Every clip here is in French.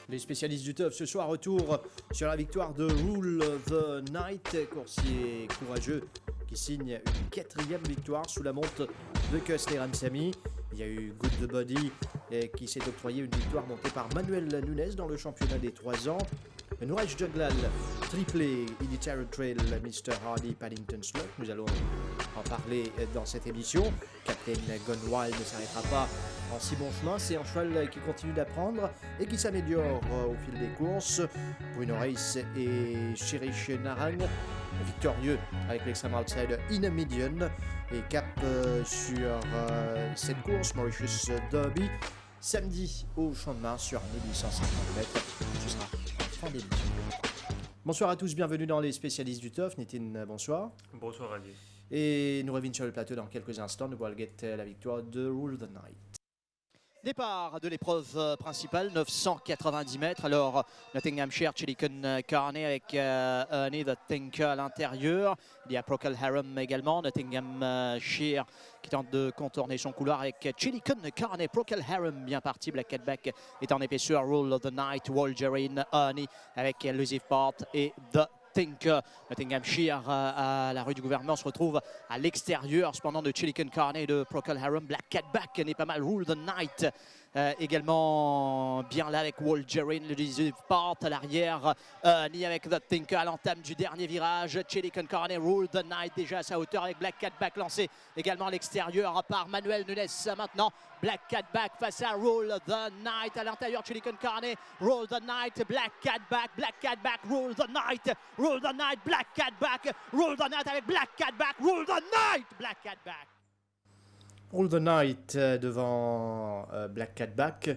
Les spécialistes du TUF ce soir, retour sur la victoire de Rule the Night, coursier courageux qui signe une 4e victoire sous la montre de Kostler Ramsamy. Il y a eu Good the Body qui s'est octroyé une victoire montée par Manuel Nunes dans le championnat des 3 ans. Nouraj Juglal, triplé, Elite Trail, Mr. Hardy, Paddington Slot. Nous allons en parler dans cette émission. Captain Gone Wild ne s'arrêtera pas en si bon chemin. C'est un cheval qui continue d'apprendre et qui s'améliore au fil des courses. Bruno Reis et Cherish Narang, victorieux avec l'extrême outside In a Median. Et cap sur cette course, Mauritius Derby, samedi au Champ de Mars sur 1850 mètres. Ce sera en fin d'émission. Bonsoir à tous, bienvenue dans les spécialistes du TUF. Nitin, bonsoir. Bonsoir Ali. Et nous revenons sur le plateau dans quelques instants. Nous allons guetter la victoire de Rule the Night. Départ de l'épreuve principale, 990 mètres. Alors, Nottinghamshire, Chilicon Carney avec Ernie the Thinker à l'intérieur. Il y a Procol Harum également. Nottinghamshire qui tente de contourner son couloir avec Chilicon Carney. Procol Harum bien parti. Black Catback est en épaisseur. Rule of the Night, Wolgerine, Ernie avec Elusive Part et The Tinker. Nottinghamshire à la rue du gouvernement se retrouve à l'extérieur cependant de Chilicon Carney et de Procol Harum. Black Catback n'est pas mal. Rule the Night également bien là avec Wolgerine, le Elusive Part à l'arrière. Ni avec The Tinker à l'entame du dernier virage. Chilicon Carney, Rule the Night déjà à sa hauteur avec Black Catback lancé également à l'extérieur par Manuel Nunes. Maintenant Black Catback face à Rule the Night à l'intérieur. Chilicon Carney, Rule the Night, Black Catback, Rule the Night, Black Catback, Rule the Night avec Black Catback, Rule the Night, Black Catback. Rule the Night devant Black Catback.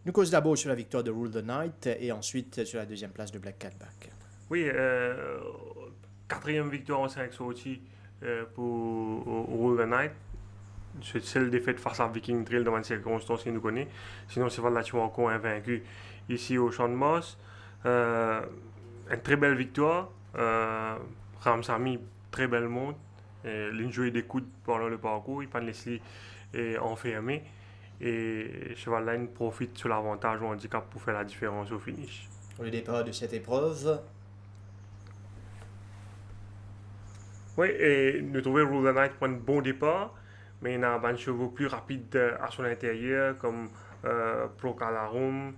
Nous cause d'abord sur la victoire de Rule the Night et ensuite sur la deuxième place de Black Catback. Oui, 4e victoire en 5 sorties pour Rule the Night. C'est celle défaite face à Viking Trail dans une circonstance qu'il nous connaît. Sinon, c'est relativement encore invaincu ici au Champ de Mars. Une très belle victoire. Ramsamy, très belle monte. Il jouait des coudes pendant le parcours. Il prend Leslie enfermé. Et Cheval-Line profite sur l'avantage ou handicap pour faire la différence au finish. Pour le départ de cette épreuve. Oui, et nous trouvons Rule the Night pour un bon départ. Mais il y a un chevaux plus rapide à son intérieur, comme Procol Harum,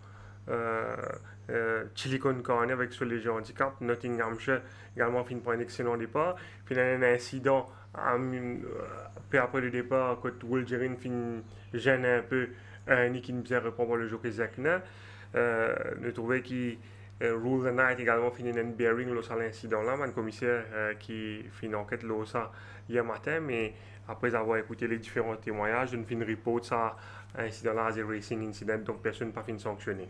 Chilicon Carney avec ce léger handicap. Nottinghamshire également finit pour un excellent départ. Puis il y a un incident peu après le départ, quand Wolgerine gêne un peu Ernie qui ne vient répondre le jockey Zekna. Nous trouvons que Rule the Night également finit un bearing lors de l'incident là. Un commissaire qui fait une enquête lors ça hier matin, mais après avoir écouté les différents témoignages, une fin report ça incident là as a racing incident, donc personne n'a pas fini sanctionné.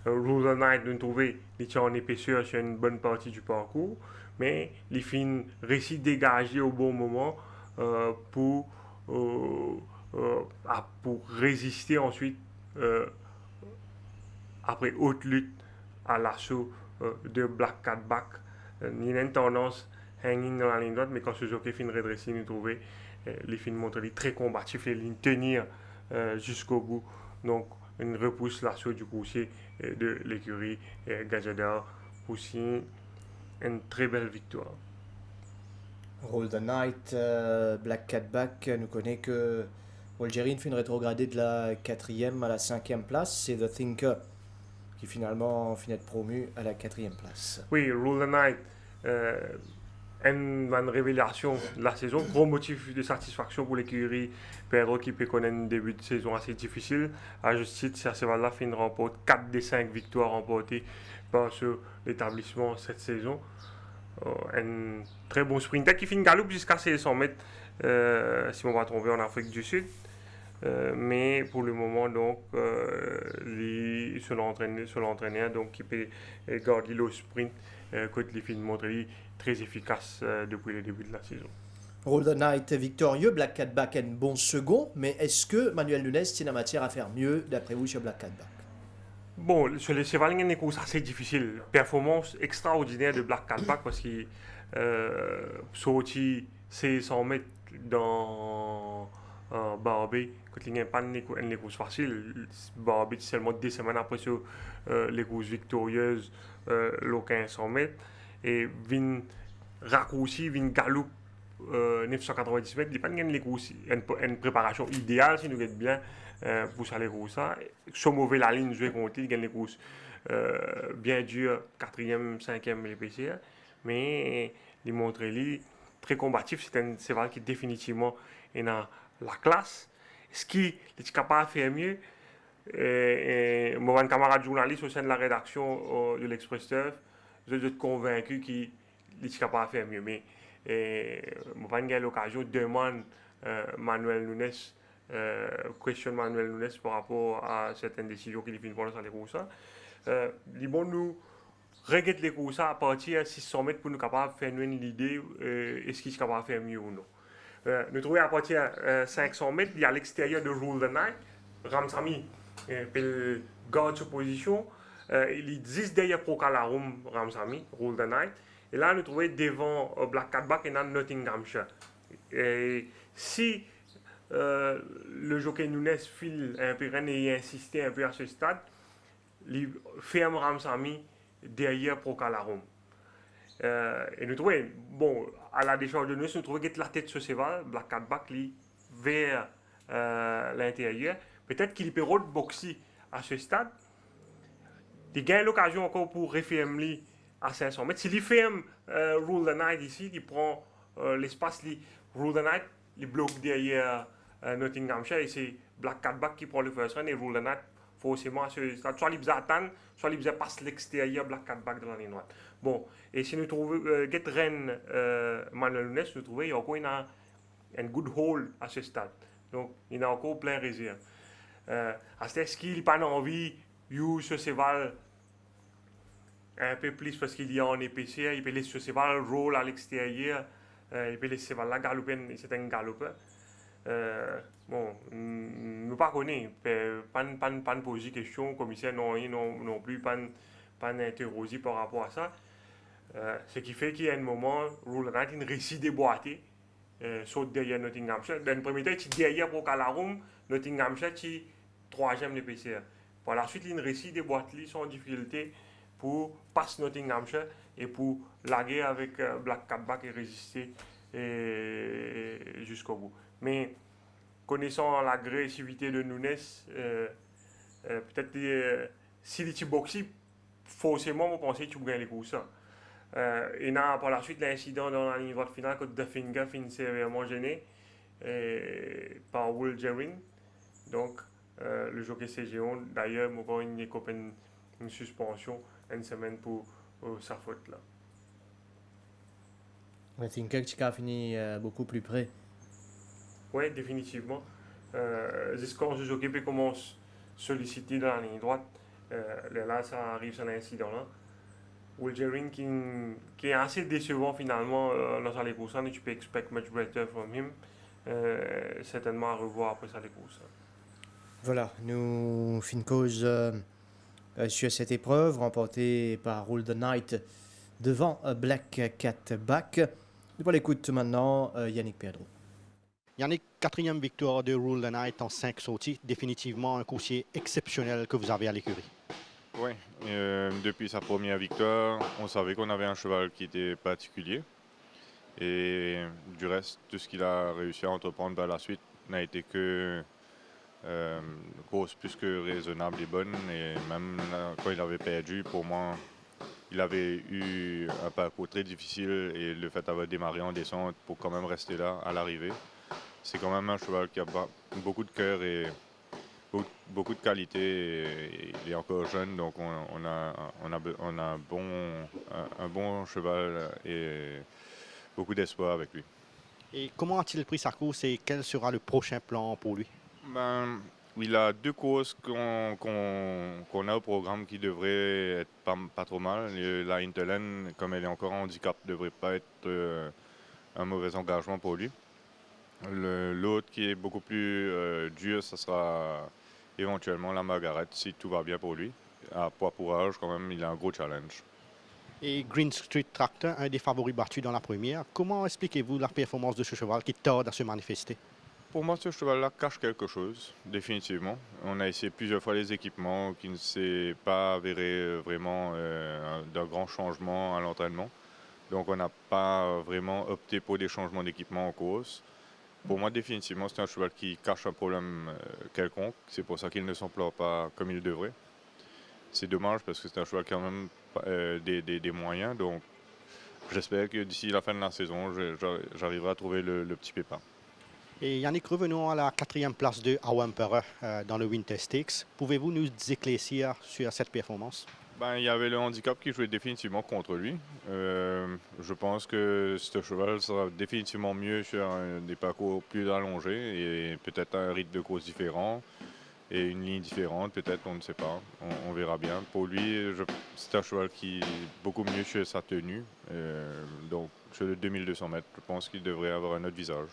Rule the Night, nous trouvons qu'il est en épaisseur sur une bonne partie du parcours, mais il fin réussi dégager au bon moment pour résister ensuite après haute lutte à l'assaut de Black Catback. Il y a une tendance hanging dans la ligne droite, mais quand ce jockey fin redresser, nous trouvons les fins montrent très combatifs, les lignes tenir jusqu'au bout. Donc, une repousse l'assaut du coursier de l'écurie Gazador pour signer une très belle victoire. Rule the Night, Black Catback nous connaît que Wolgerine fait une rétrogradée de la 4e à la 5e place. C'est The Thinker qui finalement finit de promu à la 4e place. Oui, Rule the Night une révélation de la saison, gros motif de satisfaction pour l'écurie Pedro qui peut connaître un début de saison assez difficile. À juste titre, Cerceval fin remporte 4 des 5 victoires remportées par l'établissement cette saison. Un très bon sprinter qui finit galop jusqu'à 600 mètres, si on va tomber en Afrique du Sud. Mais pour le moment, donc, sur l'entraîneur, donc, qui peut garder le sprint, côté les films montré très efficace depuis le début de la saison. Roll the Night victorieux, Black Cat Back un bon second, mais est-ce que Manuel Nunes tient la matière à faire mieux d'après vous sur Black Cat Back? Bon, sur les cheval, il y a une course assez difficile. Performance extraordinaire de Black Cat Back parce qu'il sorti 600 mètres dans Barbé. Quand il n'y a pas une course facile, Barbé seulement 2 semaines après sur les courses victorieuses, le 1500 mètres. Et vin raccourci, vin galop 990 mètres, il n'y a pas une préparation idéale si nous regardons bien pour ça les courses. Sur mauvais la ligne, je vais compter, il y a les courses bien dures, 4e, 5e les PCR, mais il montre très combatif, c'est un cheval qui définitivement est dans la classe. Ce qui est capable de faire mieux, mon camarade journaliste au sein de la rédaction de l'Express Turf, je suis convaincu qu'il est capable de faire mieux. Mais je pas eu l'occasion de demander Manuel Nunes, question Manuel Nunes par rapport à certaines décisions qu'il vient prendre dans les courses. Il bon nous regarder les courses à partir de 600 mètres pour nous capables de faire une idée est-ce qu'il est capable de faire mieux ou non. Nous trouvons à partir de 500 mètres, il y a à l'extérieur de Rule the Night, Ramsamy peut garder sa position. Il est 10 derrière Procalarum, Ramsamy, Rule the Night. Et là, nous trouvons devant Black Cat Back et dans Nottinghamshire. Et si le jockey Nunes file un peu et insiste un peu à ce stade, il ferme Ramsamy derrière Procalarum. Et nous trouvons, bon, à la décharge de Nunes, nous trouvons que la tête sur cheval, Black Cat Back, vers l'intérieur. Peut-être qu'il peut boxer à ce stade. Il gagne l'occasion encore pour refermer à 500 mètres. S'il ferme Rule the Night ici, il prend l'espace, Rule the Night, il bloque derrière Nottinghamshire et c'est Black Cat Back qui prend le first run et Rule the Night forcément à ce stade. Soit il attend, soit il passe l'extérieur Black Cat Back dans la ligne droite. Bon, et si nous trouvons Get Ren Manuel Nunes, nous trouvons il y a encore un good hold à ce stade. Donc il y a encore plein réserve. À ce qu'il n'a pas envie de ce cheval un peu plus parce qu'il y a en épaisseur, il peut laisser ce cheval roll à l'extérieur, il peut laisser ce cheval là galoper, c'est un galopeur. Bon, nous pas connaissons, pas poser question, commissaire non plus, pas interroger par rapport à ça. Ce qui fait qu'il y a un moment, Rule Night, il réussit déboîter, saute derrière Nottinghamshire. Dans le premier temps, il est derrière pour Calarum, Nottinghamshire, il est 3e l'épaisseur. Par la suite, il réussit déboîter sans difficulté pour passer Nottinghamshire et pour laguer avec Black Cat Back et résister jusqu'au bout. Mais connaissant l'agressivité de Nunes, peut-être s'il est boxé, forcément, on pensait que tu gagnes les courses. Et par la suite, l'incident dans la ligne droite finale, quand Duffinger finit sévèrement gêné par Will Gerin. Donc, le jockey CG11, d'ailleurs, il y a une suspension une semaine pour sa faute là. I think que a fini beaucoup plus près. Oui, définitivement. Jusqu'à ce jockey commence à solliciter dans la ligne droite. Là, ça arrive, c'est un incident là. Will Gerin qui est assez décevant finalement dans les courses, et tu peux expect much better from him. Certainement à revoir après ça les courses. Voilà, nous finissons cause sur cette épreuve remportée par Rule the Night devant Black Cat Back. Nous allons écouter maintenant Yannick Pedro. Yannick, 4e victoire de Rule the Night en 5 sorties. Définitivement un coursier exceptionnel que vous avez à l'écurie. Oui, depuis sa première victoire, on savait qu'on avait un cheval qui était particulier. Et du reste, tout ce qu'il a réussi à entreprendre par la suite n'a été que course plus que raisonnable et bonne. Et même quand il avait perdu, pour moi, il avait eu un parcours très difficile et le fait d'avoir démarré en descente pour quand même rester là à l'arrivée, c'est quand même un cheval qui a beaucoup de cœur et beaucoup de qualité. Et il est encore jeune, donc on a un bon cheval et beaucoup d'espoir avec lui. Et comment a-t-il pris sa course et quel sera le prochain plan pour lui? Ben, il a deux courses qu'on a au programme qui devraient être pas trop mal. La Hinterland, comme elle est encore en handicap, ne devrait pas être un mauvais engagement pour lui. L'autre qui est beaucoup plus dur, ce sera éventuellement la Margaret, si tout va bien pour lui. À poids pour âge, quand même, il a un gros challenge. Et Green Street Tractor, un des favoris battus dans la première, comment expliquez-vous la performance de ce cheval qui tarde à se manifester? Pour moi, ce cheval-là cache quelque chose, définitivement. On a essayé plusieurs fois les équipements qui ne s'est pas avéré vraiment d'un grand changement à l'entraînement. Donc, on n'a pas vraiment opté pour des changements d'équipement en course. Pour moi, définitivement, c'est un cheval qui cache un problème quelconque. C'est pour ça qu'il ne s'emploie pas comme il devrait. C'est dommage parce que c'est un cheval qui a quand même des moyens. Donc, j'espère que d'ici la fin de la saison, j'arriverai à trouver le petit pépin. Et Yannick, revenons à la 4e place de Awampere dans le Winter Stakes. Pouvez-vous nous éclaircir sur cette performance? Il y avait le handicap qui jouait définitivement contre lui. Je pense que ce cheval sera définitivement mieux sur des parcours plus allongés et peut-être un rythme de course différent et une ligne différente, peut-être, on ne sait pas. On verra bien. Pour lui, c'est un cheval qui est beaucoup mieux sur sa tenue. Donc, sur les 2200 mètres, je pense qu'il devrait avoir un autre visage.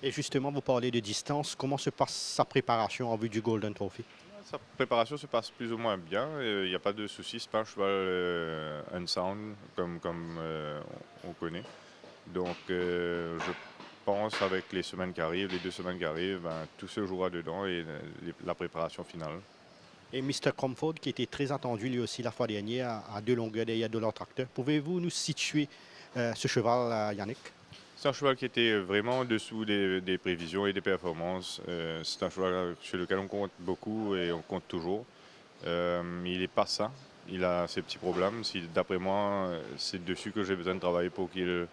Et justement, vous parlez de distance. Comment se passe sa préparation en vue du Golden Trophy? Sa préparation se passe plus ou moins bien. Il n'y a pas de souci. C'est pas un cheval unsound comme on connaît. Donc, je pense avec les semaines qui arrivent, les 2 semaines qui arrivent, tout se jouera dedans et la préparation finale. Et Mr. Comfort, qui était très attendu lui aussi la fois dernière, à 2 longueurs derrière de leur tracteur. Pouvez-vous nous situer ce cheval, Yannick? C'est un cheval qui était vraiment en dessous des prévisions et des performances. C'est un cheval sur lequel on compte beaucoup et on compte toujours. Il n'est pas ça. Il a ses petits problèmes. D'après moi, c'est dessus que j'ai besoin de travailler pour qu'il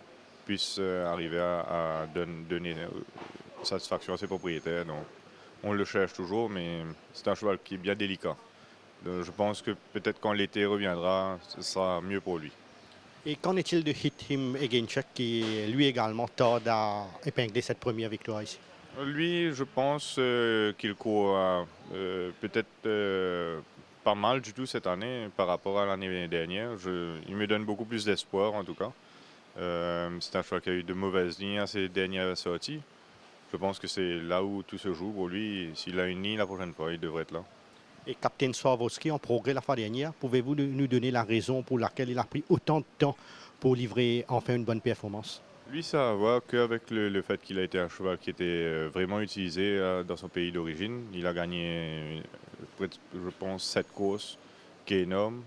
puisse arriver à donner satisfaction à ses propriétaires. Donc, on le cherche toujours, mais c'est un cheval qui est bien délicat. Donc, je pense que peut-être quand l'été reviendra, ce sera mieux pour lui. Et qu'en est-il de Hit Him Again Check qui, lui également, tarde à épingler cette première victoire ici? Lui, je pense qu'il court peut-être pas mal du tout cette année par rapport à l'année dernière. Il me donne beaucoup plus d'espoir, en tout cas. C'est un cheval qui a eu de mauvaises lignes à ses dernières sorties. Je pense que c'est là où tout se joue pour lui. S'il a une ligne la prochaine fois, il devrait être là. Et Captain Swarovski en progrès la fois dernière, pouvez-vous nous donner la raison pour laquelle il a pris autant de temps pour livrer enfin une bonne performance? Lui, ça a à voir qu'avec le fait qu'il a été un cheval qui était vraiment utilisé dans son pays d'origine. Il a gagné, je pense, 7 courses, qui est énorme,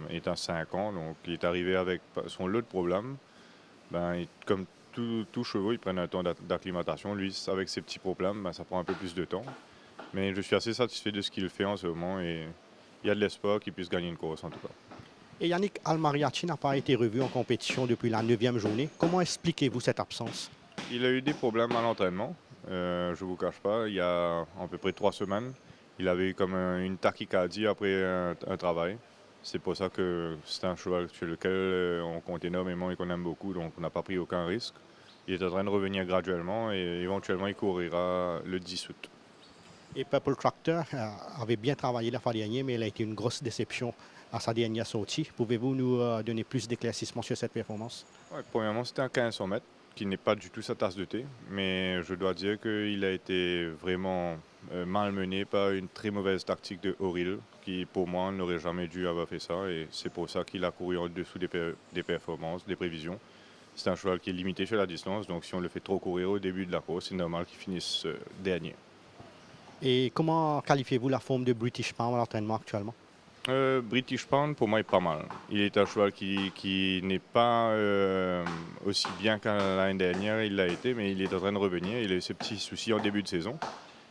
étant 5 ans. Donc, il est arrivé avec son lot de problèmes. Comme tout chevaux, ils prennent un temps d'acclimatation. Lui, avec ses petits problèmes, ça prend un peu plus de temps. Mais je suis assez satisfait de ce qu'il fait en ce moment et il y a de l'espoir qu'il puisse gagner une course en tout cas. Et Yannick Almariachi n'a pas été revu en compétition depuis la 9e journée. Comment expliquez-vous cette absence? Il a eu des problèmes à l'entraînement, je ne vous cache pas. Il y a à peu près 3 semaines, il avait eu comme une tachycardie après un travail. C'est pour ça que c'est un cheval sur lequel on compte énormément et qu'on aime beaucoup, donc on n'a pas pris aucun risque. Il est en train de revenir graduellement et éventuellement il courira le 10 août. Et Purple Tractor avait bien travaillé la fois dernière, mais elle a été une grosse déception à sa dernière sortie. Pouvez-vous nous donner plus d'éclaircissements sur cette performance? Ouais, premièrement, c'était un 1500 mètres, qui n'est pas du tout sa tasse de thé, mais je dois dire qu'il a été vraiment malmené par une très mauvaise tactique de Oril, qui pour moi n'aurait jamais dû avoir fait ça, et c'est pour ça qu'il a couru en dessous des performances, des prévisions. C'est un cheval qui est limité sur la distance, donc si on le fait trop courir au début de la course, c'est normal qu'il finisse dernier. Et comment qualifiez-vous la forme de British Pound à l'entraînement actuellement? British Pound, pour moi, est pas mal. Il est un cheval qui n'est pas aussi bien qu'à l'année dernière, il l'a été, mais il est en train de revenir. Il a eu ses petits soucis en début de saison.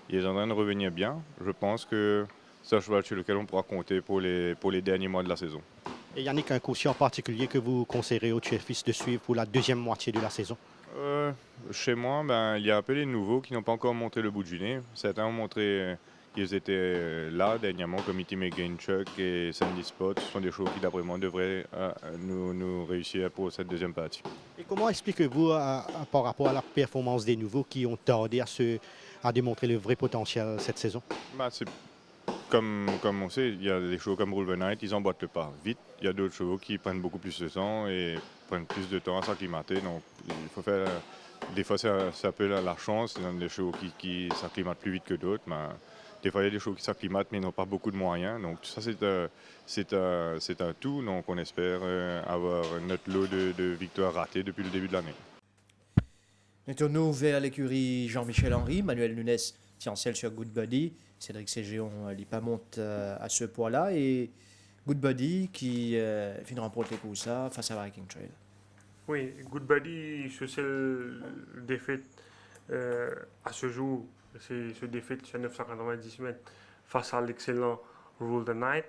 Il est en train de revenir bien. Je pense que c'est un cheval sur lequel on pourra compter pour les derniers mois de la saison. Et Yannick, un quotient particulier que vous conseillerez aux tueurs-fils de suivre pour la deuxième moitié de la saison? Chez moi, il y a un peu les nouveaux qui n'ont pas encore montré le bout du nez. Certains ont montré qu'ils étaient là dernièrement, comme Iti Meganchuk et Sandy Spot. Ce sont des choses qui, d'après moi, devraient nous réussir pour cette deuxième partie. Et comment expliquez-vous par rapport à la performance des nouveaux qui ont tardé à démontrer le vrai potentiel cette saison? C'est comme on sait, il y a des chevaux comme Wolverine, ils emboîtent le pas vite. Il y a d'autres chevaux qui prennent beaucoup plus de temps et prennent plus de temps à s'acclimater. Donc, il faut faire. Des fois, ça peut la chance. Il y a des chevaux qui s'acclimatent plus vite que d'autres. Mais des fois, il y a des chevaux qui s'acclimatent mais n'ont pas beaucoup de moyens. Donc, ça, c'est un tout. Donc, on espère avoir notre lot de victoires ratées depuis le début de l'année. Nous tournons vers l'écurie Jean-Michel Henry. Manuel Nunes tient celle sur Good Buddy. Cédric Ségéon n'est pas monte à ce poids-là. Et Good Buddy qui finit remporter pour ça face à Viking Trail. Oui, Good Buddy, ce seul défaite à ce jour, c'est ce défaite sur 990 mètres face à l'excellent Rule the Night.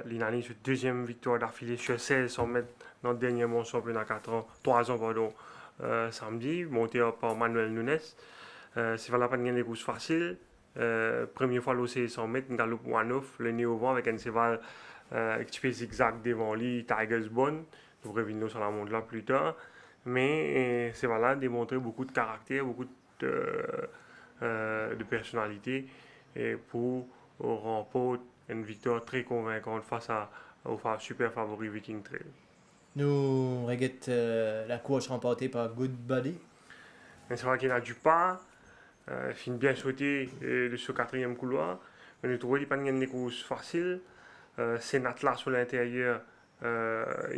L'inannée, cette deuxième victoire d'affilée sur 1600 mètres dans le dernier mon championnat 3 ans, pardon, samedi, monté par Manuel Nunes. C'est vraiment pas de courses faciles. Première fois l'OC 100 mètres, une galope one-off, le nez au vent avec un cheval qui zigzag devant lui, Tiger's Bone. Nous revenons sur la montre là plus tard. Mais c'est voilà, démontrer beaucoup de caractère, beaucoup de personnalité et pour remporter une victoire très convaincante face au super favori Viking Trail. Nous regrettons la course remportée par Good Buddy. C'est vrai qu'il a du pas. Fin bien sauté de ce quatrième couloir. Mais nous trouvons qu'il n'y a pas de course facile. C'est Natla sur l'intérieur. Il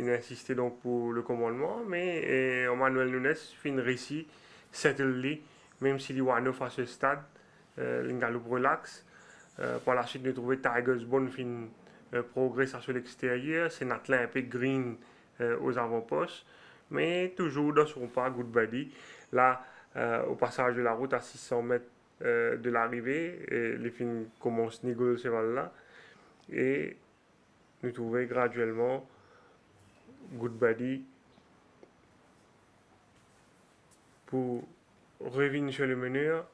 a insisté donc pour le commandement. Mais Manuel Nunes fin réussi, settle même s'il y a un à ce stade. Il galope relax. Par la suite, nous trouvons Tiger's Bone fin progresse sur l'extérieur. C'est Natla un peu green aux avant-postes. Mais toujours dans son pas, Good Buddy. Là, au passage de la route à 600 mètres de l'arrivée, les filles commencent à négocier là et nous trouvons graduellement Good Buddy pour revenir sur le meneur.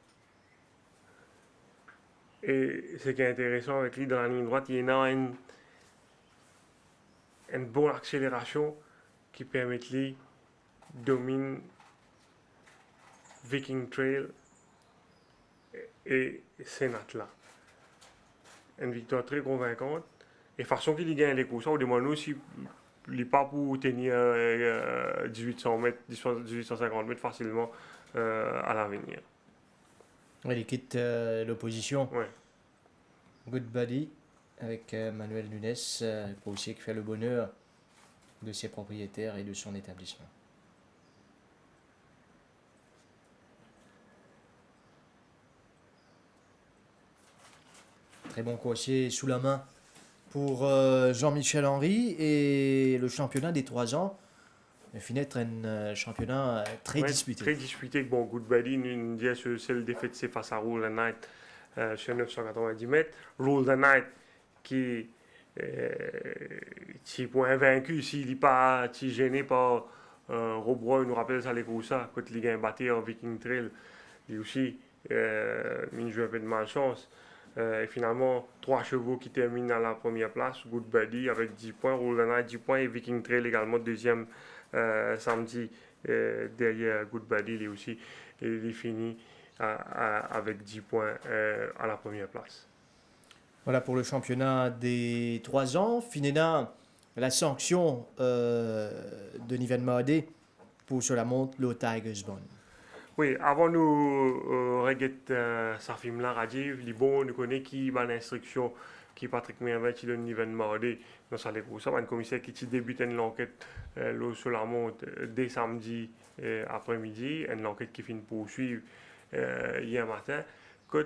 Et ce qui est intéressant avec lui dans la ligne droite, il y a une bonne accélération qui permet de lui dominer Viking Trail et Sénat-là. Une victoire très convaincante. Et façon qu'il y gagne les courses, au moins nous, si il n'est pas pour tenir 1800 mètres, 1850 mètres facilement à l'avenir. Il quitte l'opposition. Ouais. Good Buddy avec Manuel Nunes, pour aussi faire le bonheur de ses propriétaires et de son établissement. Très bon coursier sous la main pour Jean-Michel Henry et le championnat des 3 ans finit être un championnat très disputé. Très disputé. Bon, Good Buddy, nous dit que c'est le défaite c'est face à Rule the Night sur 990 mètres. Rule the Night qui est point vaincu s'il n'est pas gêné par Robroy, nous rappelle ça les courses quand il a battu en Viking Trail. Lui aussi, il joue un peu de malchance. Et finalement, 3 chevaux qui terminent à la première place. Good Buddy avec 10 points, Rule the Night 10 points et Viking Trail également deuxième samedi derrière Good Buddy. Lui aussi, il finit avec 10 points à la première place. Voilà pour le championnat des 3 ans. Finena, la sanction de Niven Mahadé pour sur la montre le Tiger's Bone. Oui, avant nous regarder sa film là, Rajiv, Libon, nous connaît qui va l'instruction qui Patrick Mervet qui donne Niven Mahadé dans sa pour ça, un commissaire qui débute une enquête sur la montre dès samedi après-midi, une enquête qui finit poursuivre hier matin. Quand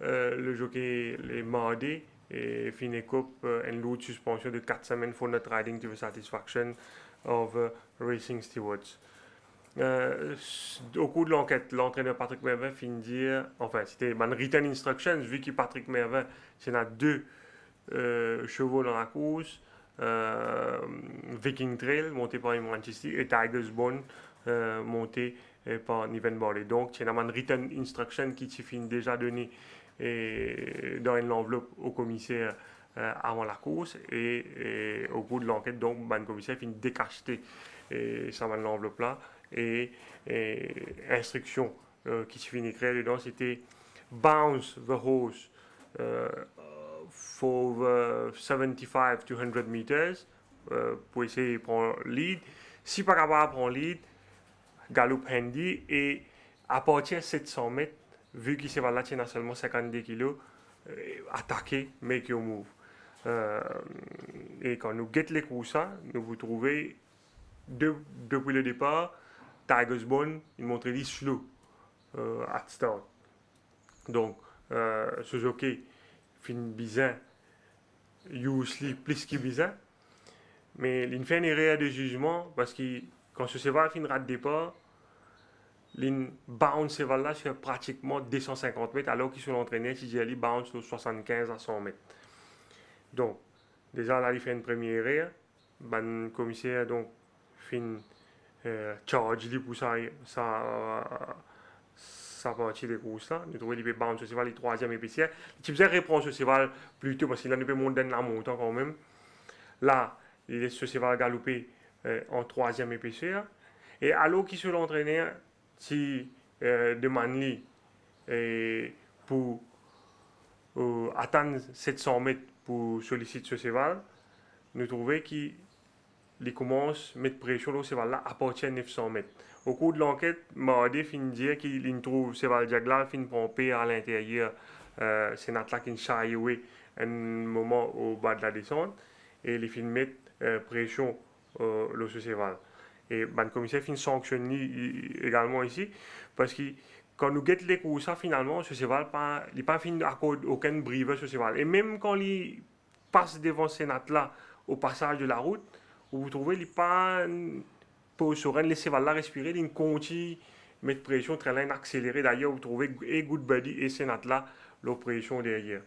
le jockey les Mahadé et finit coupe une lourde suspension de 4 semaines for not riding to the satisfaction of Racing Stewards. Au cours de l'enquête, l'entraîneur Patrick Mervin finit dire, enfin c'était une written instructions, vu que Patrick Mervin, c'est dans 2 chevaux dans la course, Viking Trail, monté par Manchester, et Tiger's Bone, monté par Niven Barley. Donc, c'est une written instruction qui s'est déjà donné dans l'enveloppe au commissaire avant la course et au cours de l'enquête, donc, le commissaire finit décacheter ça dans l'enveloppe là et instruction qui se finit écrire dedans, c'était bounce the horse for 75 to 100 meters pour essayer de prendre lead. Si pas capable de prendre lead, galop handy et à partir de 700 mètres, vu qu'il s'est là tient seulement 52 kg, attaquer, make your move. Et quand nous guettons les courses, nous vous trouvez depuis le départ, Tiger's Bone, il montrait les slow at start. Donc, ce jockey fin bizarre, usually plus que bizarre, mais il fait une erreur de jugement parce que quand ce cheval fin rate départ, il bounce ce cheval là sur pratiquement 250 mètres alors qu'il sur l'entraîneur qui dit qu'il bounce sur 75 à 100 mètres. Donc, déjà là, il fait une première erreur. Le commissaire donc fin charge lui pour sa partie des courses là. Nous trouvons qu'il peut bounce ce cheval le troisième épicier. Il peut répondre ce cheval plus tôt parce qu'il a peut monter dans la montagne quand même. Là, il laisse ce cheval galoper en troisième épaisseur. Et alors qu'il se l'entraîneur, si demande lui pour atteindre 700 mètres pour solliciter ce cheval, nous trouvons qu'il commence à mettre pression sur ce cheval-là à partir de 900 mètres. Au cours de l'enquête, Mardé finit dire qu'il trouve ce cheval Jagla finit pomper à l'intérieur. C'est notre qui shy away un moment au bas de la descente et il finit mettre pression sur ce cheval. Et le commissaire finit sanctionner également ici parce que quand nous guettons les courses, finalement, ce cheval il n'a pas fini d'accorder aucun brevet sur ce cheval. Et même quand il passe devant ce nat-là au passage de la route, vous trouvez qu'il n'a pas pour serein, les cheval-là respirer, il continue à mettre pression très lent, accélérer. D'ailleurs, vous trouvez et Good Buddy et ce nat-là, leur pression derrière.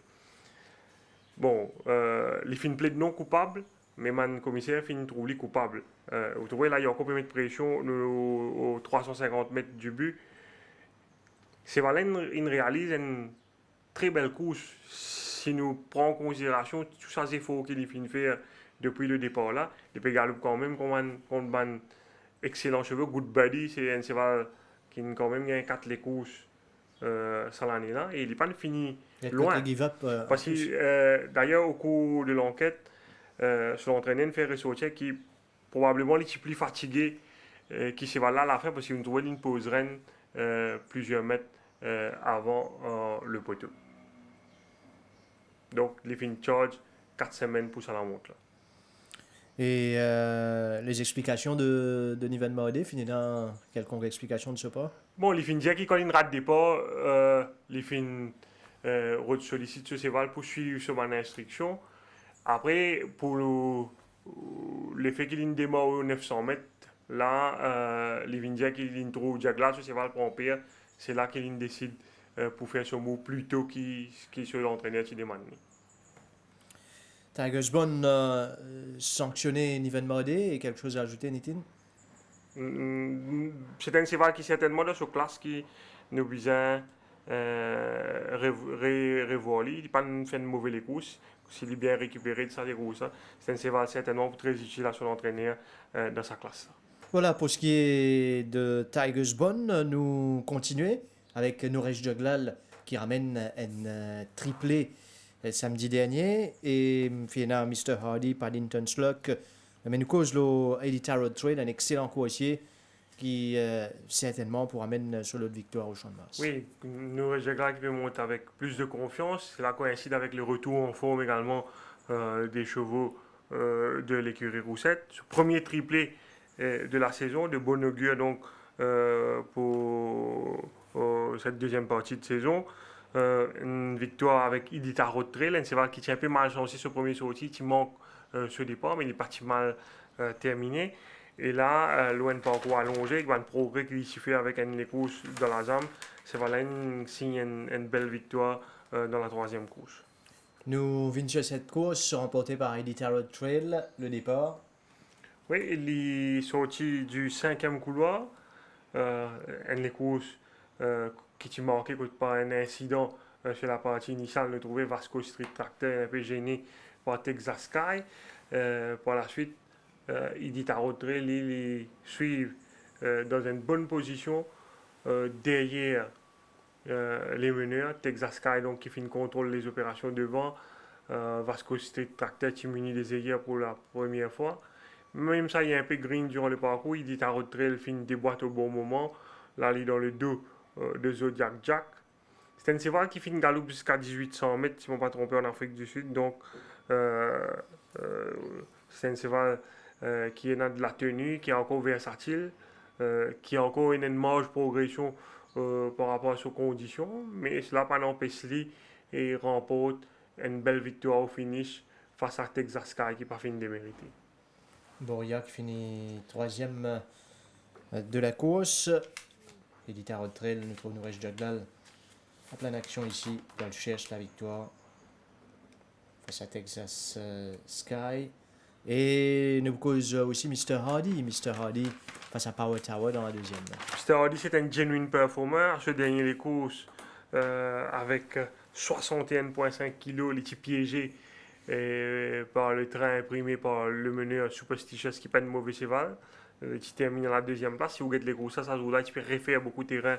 Bon, il finit plaide non coupable, mais le commissaire finit trouver coupable. Vous trouvez là, il y a encore peu de pression aux 350 mètres du but. C'est vrai, il réalise une très belle course si nous prenons en considération tous ces efforts qu'il finit de faire depuis le départ là. Il peut galoper quand même comme un excellent cheveu. Good Buddy, c'est un cheval qui a quand même gagné 4 les courses cette année là et il n'est pas fini loin. Parce que d'ailleurs, au cours de l'enquête, sur l'entraîneur, il fait ressortir qui probablement est plus fatigué qui ce cheval là à la fin parce qu'il trouvait une pause reine plusieurs mètres avant le poteau. Donc, il fait une charge 4 semaines pour ça la montre. Là. Et les explications de Niven Mardé, finalement, quelconque explication de ce pas? Bon, il finit dire qu'il quand il rate départ, il finit sollicite ce cheval pour suivre sur mon instruction. Après, pour l'effet qu'il démarre aux 900 mètres, là, il vient dire qu'il trouve Jagla, ce cheval pour pire. C'est là qu'il décide pour faire son mot plus tôt qu'il sur l'entraîneur qui demande. Tiger's Bone sanctionné Niven Mardé et quelque chose à ajouter, Nitin? C'est un cheval qui certainement dans ce classe qui nous besoin revoir. Il n'a pas fait une mauvaise course. S'il est bien récupéré de sa course, c'est un cheval certainement très utile à son entraîneur dans sa classe. Voilà, pour ce qui est de Tiger's Bone, nous continuons avec Noresh Juglal qui ramène un triplé samedi dernier et finalement Mr. Hardy, Paddington Sluck, mais nous cause le Elite Road Trail, un excellent coursier qui certainement pour amener sur l'autre victoire au Champ de Mars. Oui, Noresh Juglal qui peut monter avec plus de confiance, cela coïncide avec le retour en forme également des chevaux de l'écurie Roussette. Ce premier triplé de la saison, de bon augure donc pour cette deuxième partie de saison. Une victoire avec Idita Road Trail, un cheval qui tient un peu mal chancé ce premier sorti, qui manque ce départ, mais il est parti mal terminé. Et là, loin de parcours allongé, il y a un progrès qui s'y fait avec une course dans la jambe. C'est voilà signe une belle victoire dans la troisième course. Nous venons sur cette course remportée par Iditarod Trail, le départ. Oui, il est sorti du 5e couloir. Les courses qui t'y marqué par un incident sur la partie initiale, nous trouvait Vasco Street Tractor un peu gêné par Texas Sky. Par la suite, Iditarod Trail, il suit dans une bonne position derrière les meneurs. Texas Sky donc, qui fait une contrôle des opérations devant. Vasco Street Tractor qui munit des ailleurs pour la première fois. Même ça, il y a un peu green durant le parcours. Iditarod Trail finit des boîtes au bon moment. Là, il est dans le dos de Zodiac Jack. C'est un cheval qui finit galop jusqu'à 1800 mètres, si je ne me pas trompé, en Afrique du Sud. Donc, c'est un cheval qui est dans de la tenue, qui est encore versatile, qui a encore une marge de progression par rapport à ses conditions. Mais cela pas n'empêche lui et remporte une belle victoire au finish face à Texas Sky qui n'a pas fini de mériter. Boria qui finit 3e de la course. Iditarod Trail, nous trouve Nourej Jaglal en pleine action ici. Elle cherche la victoire face à Texas Sky. Et nous cause aussi Mr. Hardy. Mr. Hardy face à Power Tower dans la deuxième. Mr. Hardy, c'est un genuine performer. Ce dernier les courses avec 61,5 kg, il était piégé par le train imprimé par le meneur Superstitious qui n'est pas un mauvais cheval. Qui termine à la deuxième place. Si vous regardez les courses, ça joue-là, tu peux refaire beaucoup de terrain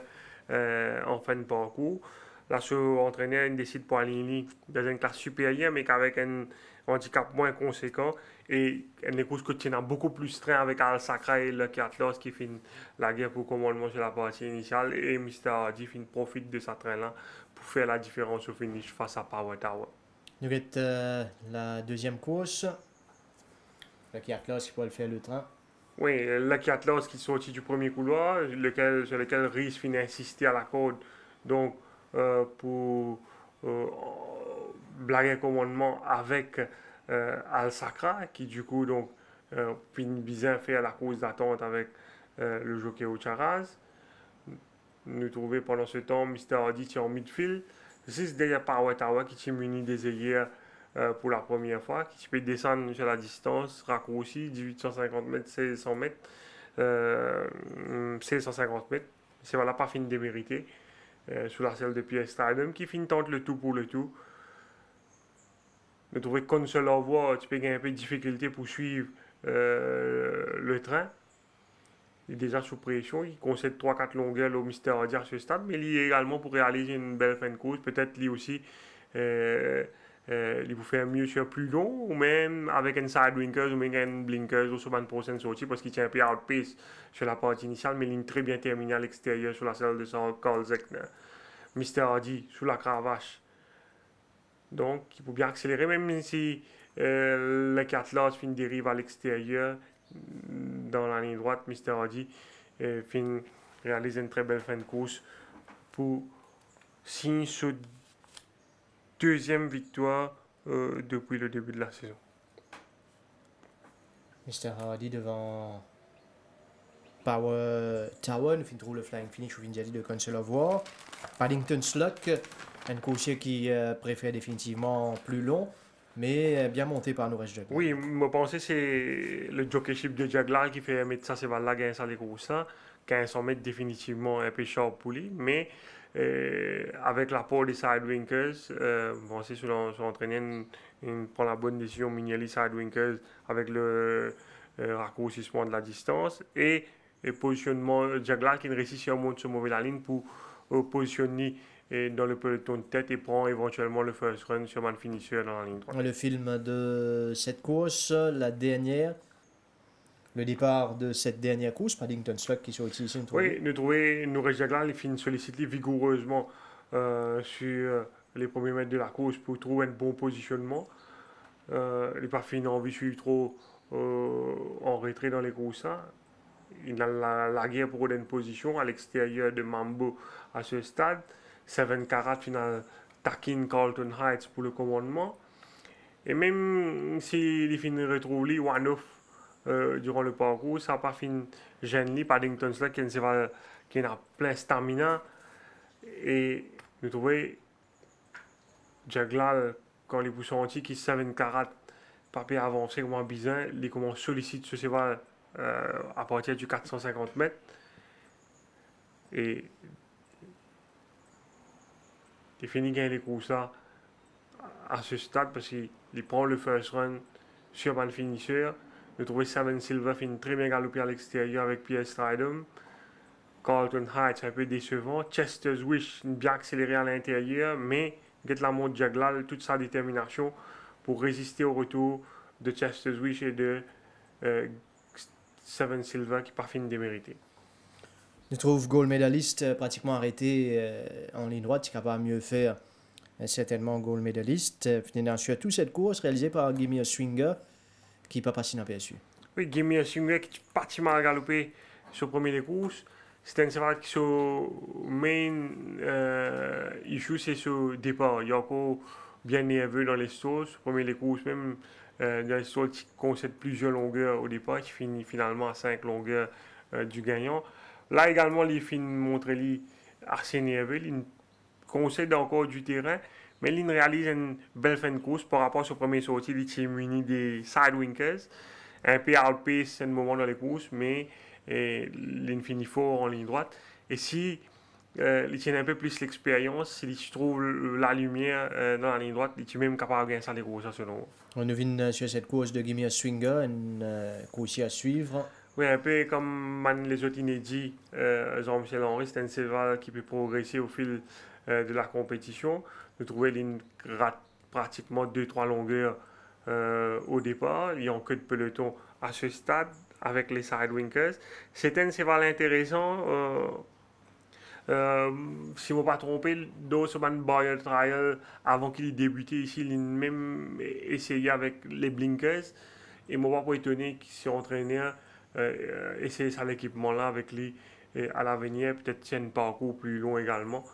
en fin de parcours. Là, ce entraîneur il décide pour aligner dans une classe supérieure, mais qu'avec un handicap moins conséquent. Et les courses que tiennent beaucoup plus train avec Al Sacra et Lucky Atlas qui finit la guerre pour commandement sur la partie initiale. Et Mr. Hardy profite de sa train-là pour faire la différence au finish face à Power Tower. Nous avons la deuxième course. Lucky Atlas qui pourrait faire le train. Oui, Lucky Atlas qui est sorti du premier couloir, sur lequel Reese finit insister à la corde. Donc, pour blaguer commandement avec Al Sacra, qui du coup donc finit bien faire la course d'attente avec le jockey Ocharaz. Nous trouvons pendant ce temps Mr. Hardy qui est en midfield. Juste derrière Power Tower qui est muni des œillères pour la première fois, qui peut descendre sur la distance, raccourci, 1850 mètres, 1600 mètres, 1650 mètres. C'est voilà, pas fini de mériter. Sous la selle de Pierre Stradum, qui finit tente le tout pour le tout. Nous trouvons qu'on se la voit, tu peux gagner un peu de difficulté pour suivre le train. Il est déjà sous pression, il concède 3-4 longueurs au Mr. Hardy à ce stade, mais il est également pour réaliser une belle fin de course, peut-être lui aussi. Il vous fait mieux sur plus long, ou même avec un side winkers ou même un blinkers ou sur une prochaine sortie, parce qu'il tient un peu outpace sur la partie initiale, mais il est très bien terminé à l'extérieur sur la selle de son Carl Zechner. Mr. Hardy sous la cravache. Donc, il peut bien accélérer, même si le 4 là finit dérive à l'extérieur, dans la ligne droite, Mr. Hardy réalise une très belle fin de course pour signer ce deuxième victoire depuis le début de la saison. Mr. Hardy devant Power Tower, nous finissons le flying finish au Vinjali de Council of War. Paddington Sluck, un coursier qui préfère définitivement plus long, mais bien monté par Nourej Jaglal. Oui, je pense que c'est le jockeyship de Jaglal qui fait mettre ça, c'est là, gagner ça les courses, 1500 mètres définitivement un peu sharp pour lui, mais avec l'apport des Sidewinkers, bon, c'est sur l'entraîneur, il prend la bonne décision, Mignelli Sidewinkers avec le raccourcissement de la distance et positionnement Jaglal qui ne réussit sur monter sur mauvaise la ligne pour positionner dans le peloton de tête et prend éventuellement le first run sur un finisher dans la ligne droite. Le film de cette course, la dernière, le départ de cette dernière course, Paddington Sluck qui sont ici. Oui, nous trouvons Nourej Jaglal, il finit sollicité vigoureusement sur les premiers mètres de la course pour trouver un bon positionnement. Il n'est pas fini envie de suivre trop en retrait dans les courses. Il a la guerre pour une position à l'extérieur de Mambo à ce stade. Seven Carat final taquine Carlton Heights pour le commandement. Et même s'il finit de retrouver one-off durant le parcours, ça n'a pas fini gêné Paddington Sluck qui a plein stamina. Et nous trouvons Jaglal quand les poussons entiers qui savent une carate, papier avancé comme un bisin, les commencent sollicitent ce cheval à partir du 450 mètres. Et il finit gagner les courses à ce stade parce qu'il prend le first run sur le finisseur. Nous trouvons Seven Silver finit très bien galopé à l'extérieur avec Pierre Stridham. Carlton Heights un peu décevant. Chester's Wish bien accéléré à l'intérieur, mais Get la montre Jaglal, toute sa détermination pour résister au retour de Chester's Wish et de Seven Silver qui parfait démérité. Je trouve gold medaliste pratiquement arrêté en ligne droite, c'est capable de mieux faire certainement gold medaliste. Finalement, surtout cette course réalisée par Gimme a Swinger qui n'est pas passé dans PSU. Oui, Gimme a Swinger qui est parti mal galopé sur le premier des courses. C'était une série qui sur main issue, c'est sur départ. Il y a encore bien nerveux dans les stalls. Sur le premier des courses, même dans les stalls qui concèdent plusieurs longueurs au départ, qui finit finalement à 5 longueurs du gagnant. Là également, les films montrent assez nerveux. Ils concèdent encore du terrain, mais ils réalisent une belle fin de course par rapport à ce premier sortie. Ils sont munis des sidewinkers. Un peu outpace un moment dans les courses, mais ils finissent fort en ligne droite. Et si ils tiennent un peu plus l'expérience, s'ils trouvent la lumière dans la ligne droite, ils sont même capables de gagner ça les courses selon moi. On nous vient sur cette course de Gimme a Swinger, une course à suivre. Oui, un peu comme les autres inédits, Jean-Michel Henry, c'est un cheval qui peut progresser au fil de la compétition. Nous trouvons qu'il rate pratiquement 2-3 longueurs au départ. Il y a que de peloton à ce stade avec les sidewinkers. C'est un cheval intéressant. Si je ne me pas trompé, dans ce Bayer Trial, avant qu'il ait débuté ici, il a même essayé avec les blinkers. Et je ne suis pas étonné qu'il s'est entraîné essayer ça l'équipement là avec lui à l'avenir, peut-être tienne un parcours plus long également,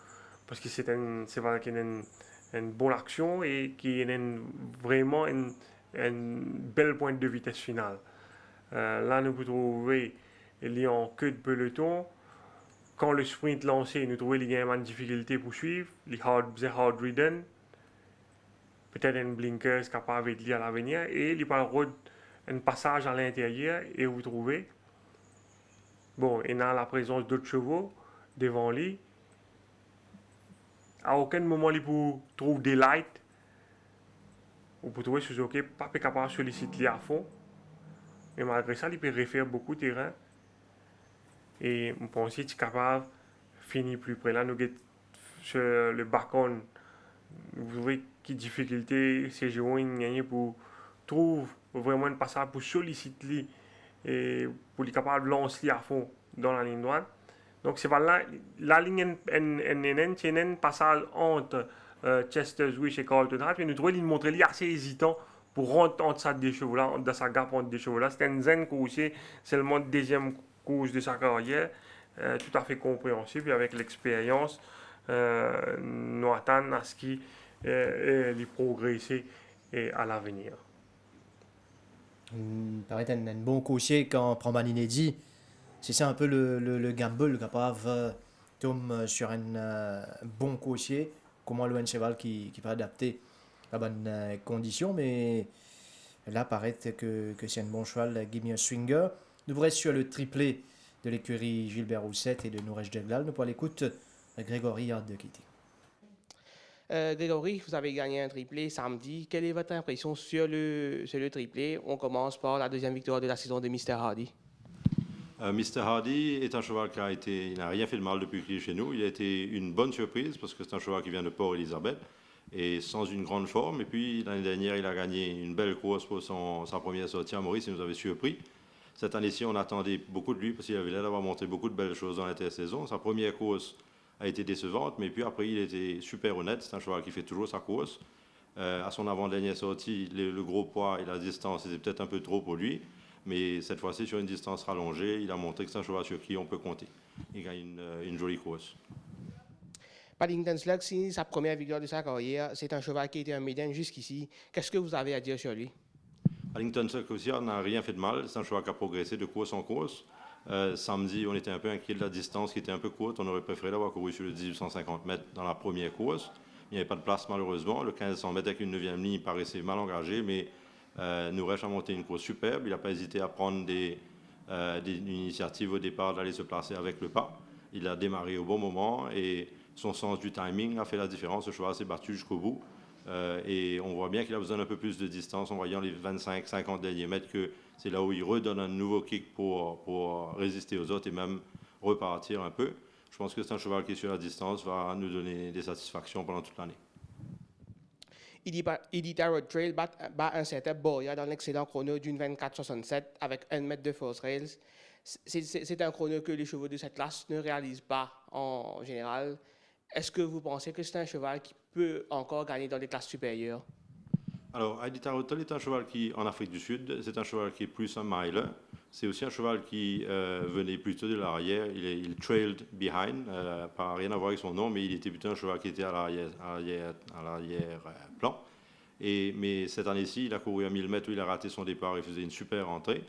parce que c'est un cheval qui a une bonne action et qui a vraiment une belle pointe de vitesse finale. Là, nous pouvons trouver il y a en queue de peloton. Quand le sprint lancé, nous trouvons qu'il y a une difficulté pour suivre, les hard ridden, peut-être un blinkers capable de lui à l'avenir, et il va un passage à l'intérieur et vous trouvez, bon, il y a la présence d'autres chevaux devant lui. À aucun moment, il peut trouver des lights. Vous pouvez trouver Suzuki pas capable de solliciter à fond. Mais malgré ça, il peut refaire beaucoup de terrain. Et je pense qu'il est capable de finir plus près. Là, nous avons sur le back-on. Vous voyez quelle difficulté ces joueurs ont gagné pour trouver vraiment un passage pour solliciter et pour être capable de lancer à fond dans la ligne droite. Donc c'est là la ligne c'est un passage entre Chester's Wish et Carlton Heights, mais nous trouvons qu'il montre assez hésitant pour rentrer entre ces deux chevaux là, dans sa gap entre deux chevaux là. C'est un zen course, seulement deuxième course de sa carrière, tout à fait compréhensible, et avec l'expérience, nous attendons à ce qu'il progresse à l'avenir. Paraît un bon coursier quand on prend mal inédit. C'est ça un peu le gamble capable tomber sur un bon coursier, comment le cheval qui peut adapter à bonne condition, mais là paraît que c'est un bon cheval, Gimme a Swinger. Nous restons sur le triplé de l'écurie Gilbert Roussette et de Nouresh Jaglal. Nous pour l'écoute Grégory Ardekiti. Grégory, vous avez gagné un triplé samedi. Quelle est votre impression sur le triplé? On commence par la deuxième victoire de la saison de Mr. Hardy. Mr. Hardy est un cheval il n'a rien fait de mal depuis qu'il est chez nous. Il a été une bonne surprise parce que c'est un cheval qui vient de Port-Elizabeth et sans une grande forme. Et puis l'année dernière, il a gagné une belle course pour sa première sortie à Maurice. Il nous avait surpris. Cette année-ci, on attendait beaucoup de lui parce qu'il avait l'air d'avoir montré beaucoup de belles choses dans l'intersaison. Sa première course a été décevante, mais puis après, il était super honnête. C'est un cheval qui fait toujours sa course. À son avant-dernière sortie, le gros poids et la distance, c'était peut-être un peu trop pour lui. Mais cette fois-ci, sur une distance rallongée, il a montré que c'est un cheval sur qui on peut compter. Il gagne une jolie course. Paddington Slug, c'est sa première victoire de sa carrière. C'est un cheval qui a été un médaille jusqu'ici. Qu'est-ce que vous avez à dire sur lui? Paddington Slug aussi n'a rien fait de mal. C'est un cheval qui a progressé de course en course. Samedi, on était un peu inquiet de la distance qui était un peu courte. On aurait préféré l'avoir couru sur le 1850 mètres dans la première course. Il n'y avait pas de place malheureusement. Le 1500 mètres avec une 9e ligne paraissait mal engagé, mais Nouresh a monté une course superbe. Il n'a pas hésité à prendre une initiative au départ d'aller se placer avec le pas. Il a démarré au bon moment et son sens du timing a fait la différence. Le cheval s'est battu jusqu'au bout. Et on voit bien qu'il a besoin d'un peu plus de distance en voyant les 25-50 derniers mètres, que c'est là où il redonne un nouveau kick pour résister aux autres et même repartir un peu. Je pense que c'est un cheval qui, sur la distance, va nous donner des satisfactions pendant toute l'année. Idita Road Trail bat un certain Boya dans l'excellent chrono d'une 24,67 avec 1 mètre de force rails. C'est un chrono que les chevaux de cette classe ne réalisent pas en général. Est-ce que vous pensez que c'est un cheval qui peut encore gagner dans les classes supérieures? Alors, Idita Road Trail est un cheval qui, en Afrique du Sud, c'est un cheval qui est plus un miler. C'est aussi un cheval qui venait plutôt de l'arrière. Il trailed behind, pas rien à voir avec son nom, mais il était plutôt un cheval qui était à l'arrière-plan. Mais cette année-ci, il a couru à 1000 mètres où il a raté son départ et faisait une super entrée.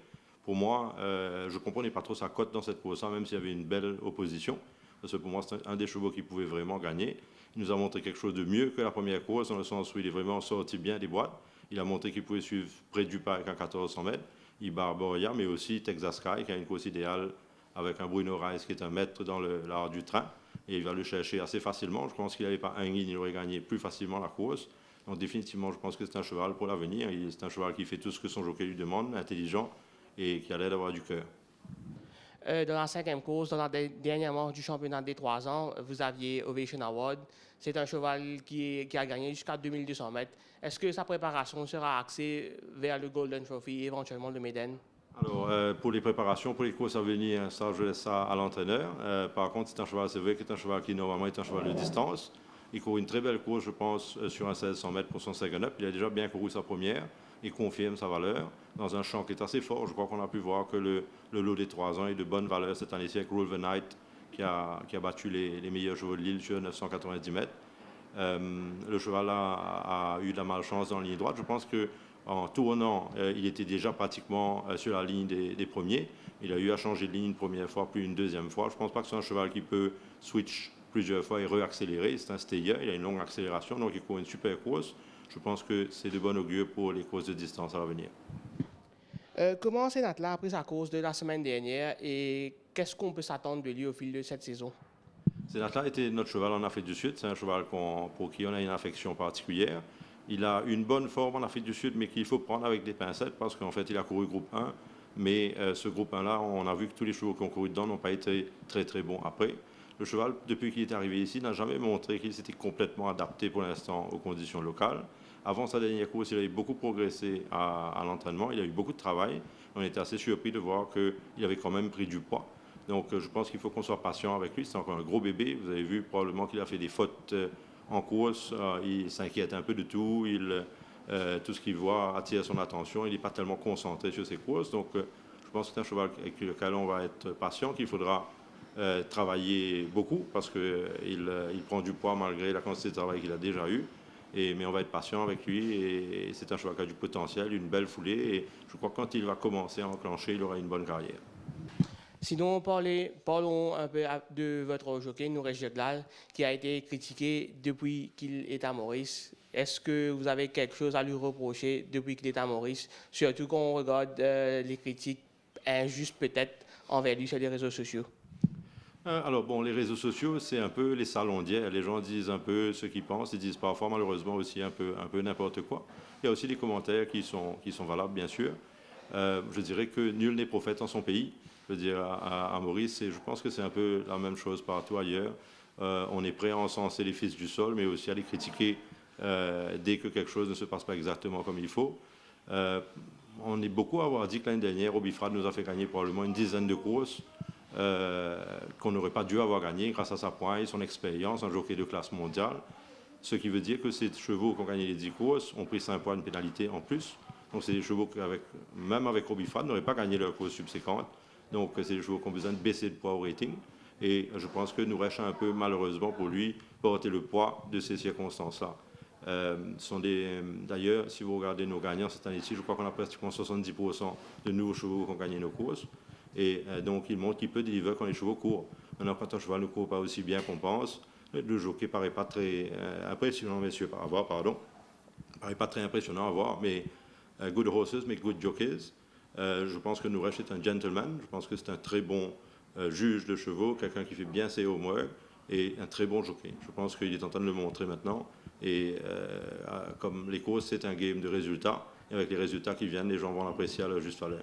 Pour moi, je ne comprenais pas trop sa cote dans cette course, même s'il y avait une belle opposition. Parce que pour moi, c'est un des chevaux qui pouvait vraiment gagner. Il nous a montré quelque chose de mieux que la première course, dans le sens où il est vraiment sorti bien des boîtes. Il a montré qu'il pouvait suivre près du pas avec un 1400 mètres. Il bat Boria, mais aussi Texas Sky, qui a une course idéale avec un Bruno Reis qui est un maître dans l'art du train. Et il va le chercher assez facilement. Je pense qu'il n'avait pas un guide, il aurait gagné plus facilement la course. Donc définitivement, je pense que c'est un cheval pour l'avenir. C'est un cheval qui fait tout ce que son jockey lui demande, intelligent et qui a l'air d'avoir du cœur. Dans la 5e course, dans la dernière manche du championnat des 3 ans, vous aviez Ovation Award. C'est un cheval qui a gagné jusqu'à 2200 mètres. Est-ce que sa préparation sera axée vers le Golden Trophy et éventuellement le Maiden? Alors, pour les préparations, pour les courses à venir, ça, je laisse ça à l'entraîneur. Par contre, c'est un cheval, c'est vrai que c'est un cheval qui, normalement, est un cheval de distance. Il court une très belle course, je pense, sur un 1600 mètres pour son second up. Il a déjà bien couru sa première. Il confirme sa valeur dans un champ qui est assez fort. Je crois qu'on a pu voir que le lot des 3 ans est de bonne valeur cette année-ci avec Rule the Night qui a battu les meilleurs chevaux de l'île sur 990 mètres. Le cheval a eu de la malchance dans la ligne droite. Je pense qu'en tournant, il était déjà pratiquement sur la ligne des premiers. Il a eu à changer de ligne une première fois, puis une deuxième fois. Je ne pense pas que c'est un cheval qui peut switch plusieurs fois et réaccélérer. C'est un stayer, il a une longue accélération, donc il court une super course. Je pense que c'est de bon augure pour les courses de distance à l'avenir. Comment c'est Natla après sa course de la semaine dernière et qu'est-ce qu'on peut s'attendre de lui au fil de cette saison? Sénatla était notre cheval en Afrique du Sud. C'est un cheval pour qui on a une affection particulière. Il a une bonne forme en Afrique du Sud, mais qu'il faut prendre avec des pincettes parce qu'en fait, il a couru groupe 1. Mais ce groupe 1-là, on a vu que tous les chevaux qui ont couru dedans n'ont pas été très très bons après. Le cheval, depuis qu'il est arrivé ici, n'a jamais montré qu'il s'était complètement adapté pour l'instant aux conditions locales. Avant sa dernière course, il avait beaucoup progressé à l'entraînement. Il a eu beaucoup de travail. On était assez surpris de voir qu'il avait quand même pris du poids. Donc je pense qu'il faut qu'on soit patient avec lui. C'est encore un gros bébé. Vous avez vu probablement qu'il a fait des fautes en course. Il s'inquiète un peu de tout. Tout ce qu'il voit attire son attention. Il n'est pas tellement concentré sur ses courses. Donc je pense que c'est un cheval avec lequel on va être patient, qu'il faudra travailler beaucoup parce qu'il prend du poids malgré la quantité de travail qu'il a déjà eu. Mais on va être patient avec lui et c'est un cheval qui a du potentiel, une belle foulée. Et je crois que quand il va commencer à enclencher, il aura une bonne carrière. Sinon, parlons un peu de votre jockey, Nouresh Jeglal, qui a été critiqué depuis qu'il est à Maurice. Est-ce que vous avez quelque chose à lui reprocher depuis qu'il est à Maurice, surtout quand on regarde les critiques injustes peut-être envers lui sur les réseaux sociaux? Alors bon, les réseaux sociaux, c'est un peu les salons d'hier. Les gens disent un peu ce qu'ils pensent. Ils disent parfois, malheureusement, aussi un peu n'importe quoi. Il y a aussi des commentaires qui sont valables, bien sûr. Je dirais que nul n'est prophète en son pays. Je veux dire, à Maurice, et je pense que c'est un peu la même chose partout ailleurs. On est prêt à encenser les fils du sol, mais aussi à les critiquer dès que quelque chose ne se passe pas exactement comme il faut. On est beaucoup à avoir dit que l'année dernière, Robbie Frad nous a fait gagner probablement une dizaine de courses qu'on n'aurait pas dû avoir gagné grâce à sa poigne, son expérience, un jockey de classe mondiale. Ce qui veut dire que ces chevaux qui ont gagné les 10 courses ont pris 5 points de pénalité en plus. Donc c'est des chevaux qui, même avec Robbie Frad, n'auraient pas gagné leur course subséquente. Donc c'est des chevaux qui ont besoin de baisser le poids au rating. Et je pense que Nouresh a un peu, malheureusement pour lui, porté le poids de ces circonstances-là. D'ailleurs, si vous regardez nos gagnants cette année-ci, je crois qu'on a pratiquement 70% de nouveaux chevaux qui ont gagné nos courses. Et donc, il montre qu'il peut délivrer quand les chevaux courent. Maintenant, quand un cheval ne court pas aussi bien qu'on pense, Le jockey paraît pas très impressionnant, messieurs, à voir, pardon. Paraît pas très impressionnant à voir, mais good horses make good jockeys. Je pense que Nouresh est un gentleman. Je pense que c'est un très bon juge de chevaux, quelqu'un qui fait bien ses homework et un très bon jockey. Je pense qu'il est en train de le montrer maintenant. Et comme les courses, c'est un game de résultats. Et avec les résultats qui viennent, les gens vont l'apprécier à leur juste valeur.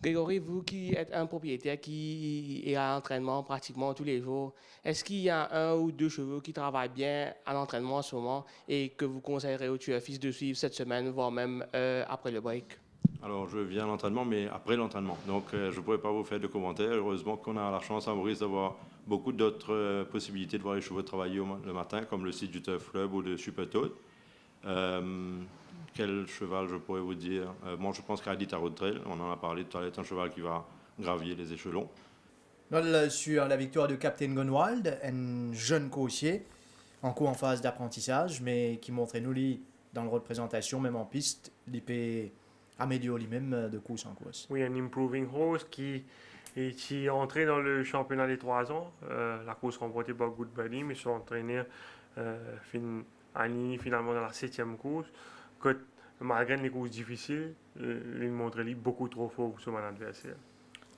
Grégory, vous qui êtes un propriétaire qui est à l'entraînement pratiquement tous les jours, est-ce qu'il y a un ou deux chevaux qui travaillent bien à l'entraînement en ce moment et que vous conseillerez aux tueurs-fils de suivre cette semaine, voire même après le break? Alors, je viens à l'entraînement, mais après l'entraînement. Donc, je ne pourrais pas vous faire de commentaires. Heureusement qu'on a la chance à Maurice d'avoir beaucoup d'autres possibilités de voir les chevaux travailler le matin, comme le site du Turf Club ou de Super Toad. Quel cheval je pourrais vous dire? Moi, je pense qu'Adi Tarot Trail, on en a parlé tout à l'heure, est un cheval qui va gravir les échelons. Sur la victoire de Captain Gunwald, un jeune coursier, encore en phase d'apprentissage, mais qui montrait nous, dans le rôle de présentation, même en piste, il peut améliorer lui-même de course en course. Oui, un improving horse qui est entré dans le championnat des 3 ans. La course remportée par Good Buddy, mais son entraîneur aligné finalement dans la 7e course. Que, malgré les courses difficiles, il montrait beaucoup trop fort pour son adversaire.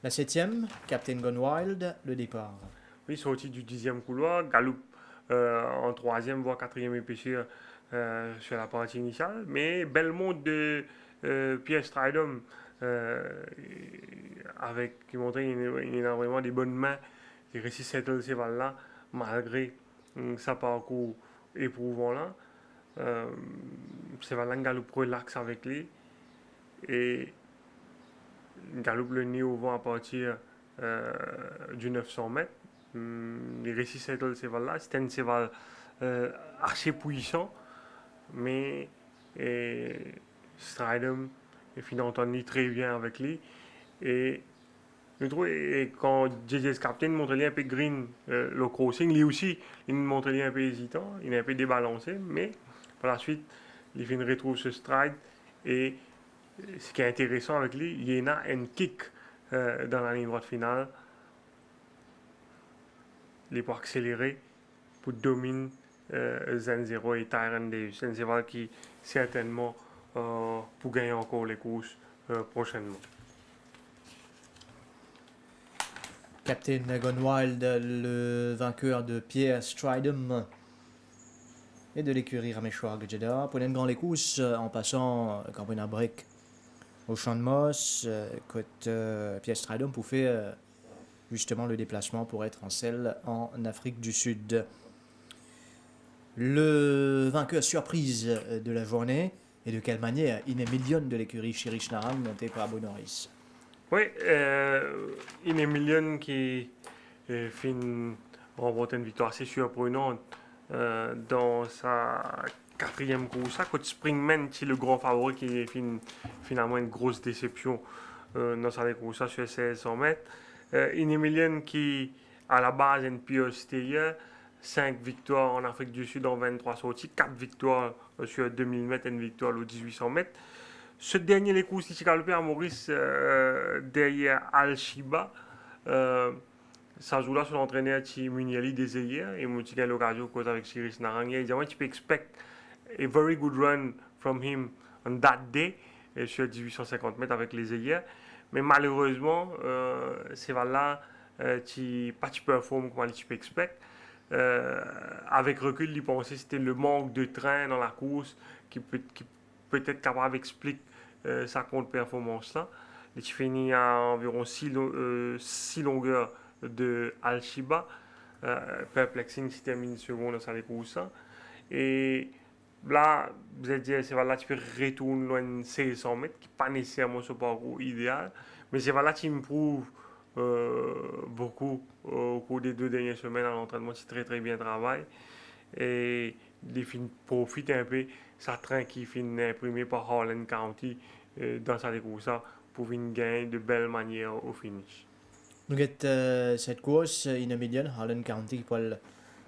La 7e, Captain Gunwild, le départ. Oui, sorti du 10e couloir, Galop en 3e, voire 4e épaisseur sur la partie initiale. Mais belle monte de Pierre Stridham, qui montrait qu'il a vraiment des bonnes mains. Il réussit cette cheval-là, malgré sa parcours éprouvant-là. Cheval-là, Galop relax avec lui. Et Galop le nez au vent à partir du 900 mètres. Il réussit cette cheval-là. C'était un cheval assez puissant, mais Stridham finit entendu très bien avec lui. Et je trouve, et quand JJ's Captain montre un peu green le crossing, lui aussi, il montre un peu hésitant, il est un peu débalancé, mais par la suite, il retrouve ce stride. Et ce qui est intéressant avec lui, il y en a un kick dans la ligne droite finale. Il peut accélérer pour dominer Zen0 et Tyron Davis. Un cheval qui certainement pour gagner encore les courses prochainement. Captain Gunwild, le vainqueur de Pierre Stridham et de l'écurie Raméchoir Jeddah. Pour une grande course en passant Campina Break au Champ de Moss, Pierre Stridham pour faire justement le déplacement pour être en selle en Afrique du Sud. Le vainqueur surprise de la journée, et de quelle manière, Ine Million de l'écurie Chirish Naram monté par Bonoris. Oui, Ine Million qui remporte une victoire assez surprenante dans sa 4e course. Côté Springman, c'est le grand favori qui est finalement une grosse déception dans sa course sur 1600 mètres. Ine Million qui, à la base, est une pure stérieur. 5 victoires en Afrique du Sud en 23 sorties, 4 victoires sur 2000 mètres et une victoire aux 1800 mètres. Ce dernier, les courses qui galopé à Maurice derrière Al-Shiba. Ça joue là sur l'entraîneur qui Muniali des hier et moi j'ai l'occasion de avec Cyrus Narangé. Il dit tu peux expect a very good run from him on that day sur 1850 mètres avec les hier. Mais malheureusement, c'est là qui pas performe comme tu peux expect. Avec recul, il pensait que c'était le manque de train dans la course qui peut-être capable d'expliquer sa contre-performance là. Il finit à environ 6 longueurs de Al-Shiba. Perplexing, si termine une seconde dans sa course. Et là, vous allez dire, c'est là tu peux retourner loin de 1600 mètres, qui n'est pas nécessairement ce parcours idéal. Mais c'est là qui me prouve beaucoup au cours des 2 dernières semaines à l'entraînement, c'est très très bien travaillé et il profite un peu sa train qui finit imprimé par Harlan County dans sa course pour une gain de belle manière au finish. Nous avons cette course, Million, Harlan County qui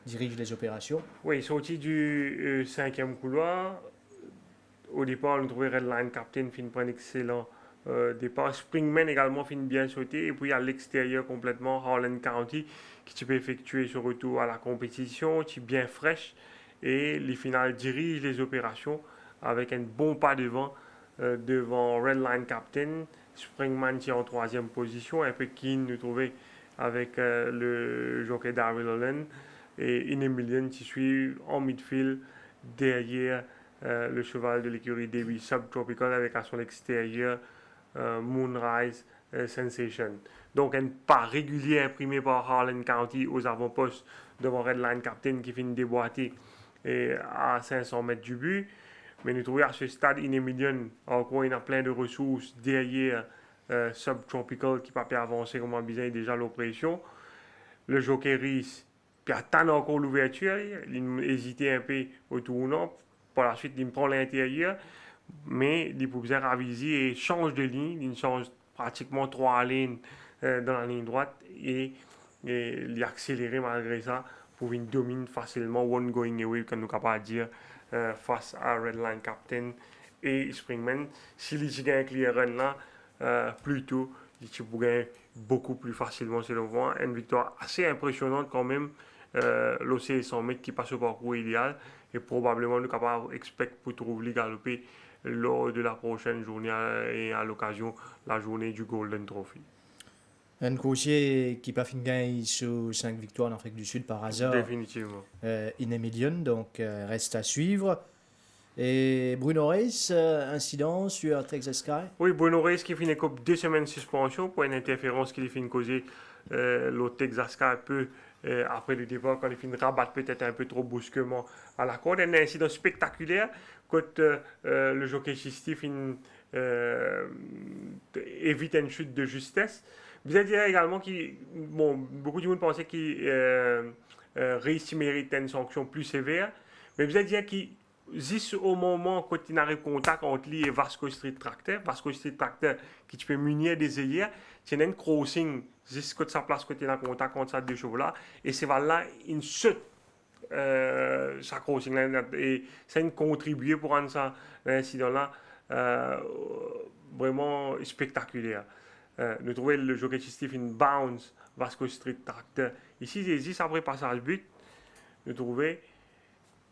dirige les opérations. Oui, sorti du 5e couloir. Au départ, on trouvait Redline Captain fin pour un excellent départ. Springman également finit bien sauter. Et puis à l'extérieur complètement, Harlan County qui peut effectuer ce retour à la compétition, qui est bien fraîche. Et les finales dirigent les opérations avec un bon pas devant Redline Captain. Springman qui est en troisième position, un peu keen de trouver avec le jockey Daryl Holland. Et Inemilion qui suit en midfield derrière le cheval de l'écurie Davy Subtropical avec à son extérieur Moonrise Sensation. Donc un pas régulier imprimé par Harlan County aux avant-postes devant Redline Captain qui finit déboîté à 500 mètres du but. Mais nous trouvons à ce stade Inemilion, encore il a plein de ressources derrière Subtropical qui ne peut pas avancer comme besoin déjà l'oppression. Le jockey Reese puis attend encore l'ouverture, il hésitait un peu au tournant. Par la suite, il me prend l'intérieur, mais il peut bien raviser et change de ligne. Il change pratiquement 3 lignes dans la ligne droite et il accélère malgré ça pour qu'il domine facilement One Going Away, comme nous sommes capables de dire, face à Redline Captain et Springman. S'il y a un clear run là, plutôt, il pourrait gagner beaucoup plus facilement selon moi. Une victoire assez impressionnante quand même. L'OC 100 mètres qui passe au parcours idéal et probablement nous capables d'expecter pour trouver galoper lors de la prochaine journée et à l'occasion la journée du Golden Trophy. Un coursier qui n'a pas fini gagner sur 5 victoires en Afrique du Sud par hasard. Définitivement. Inemilion, donc reste à suivre. Et Bruno Reis, incident sur Texas Sky. Oui, Bruno Reis qui finit comme 2 semaines de suspension pour une interférence qu'il finit causer le Texas Sky peu après le départ quand il finit rabattre peut-être un peu trop brusquement à la corde. Un incident spectaculaire quand le jockey Chisti évite une chute de justesse. Vous allez dire également que beaucoup de monde pensait que Reis mérite une sanction plus sévère, mais vous allez dire qu'il juste au moment quand il arrive contact entre lui et Vasco Street Tractor qui peut munir des œillères, il y a un crossing juste quand sa place quand il est en contact entre ces deux chevaux-là, et c'est là il saute sa crossing là, et ça a contribué pour rendre ça l'incident-là vraiment spectaculaire. Nous trouvons le jockey Stephen bounce Vasco Street Tractor. Ici, c'est juste après passage but, nous trouvons.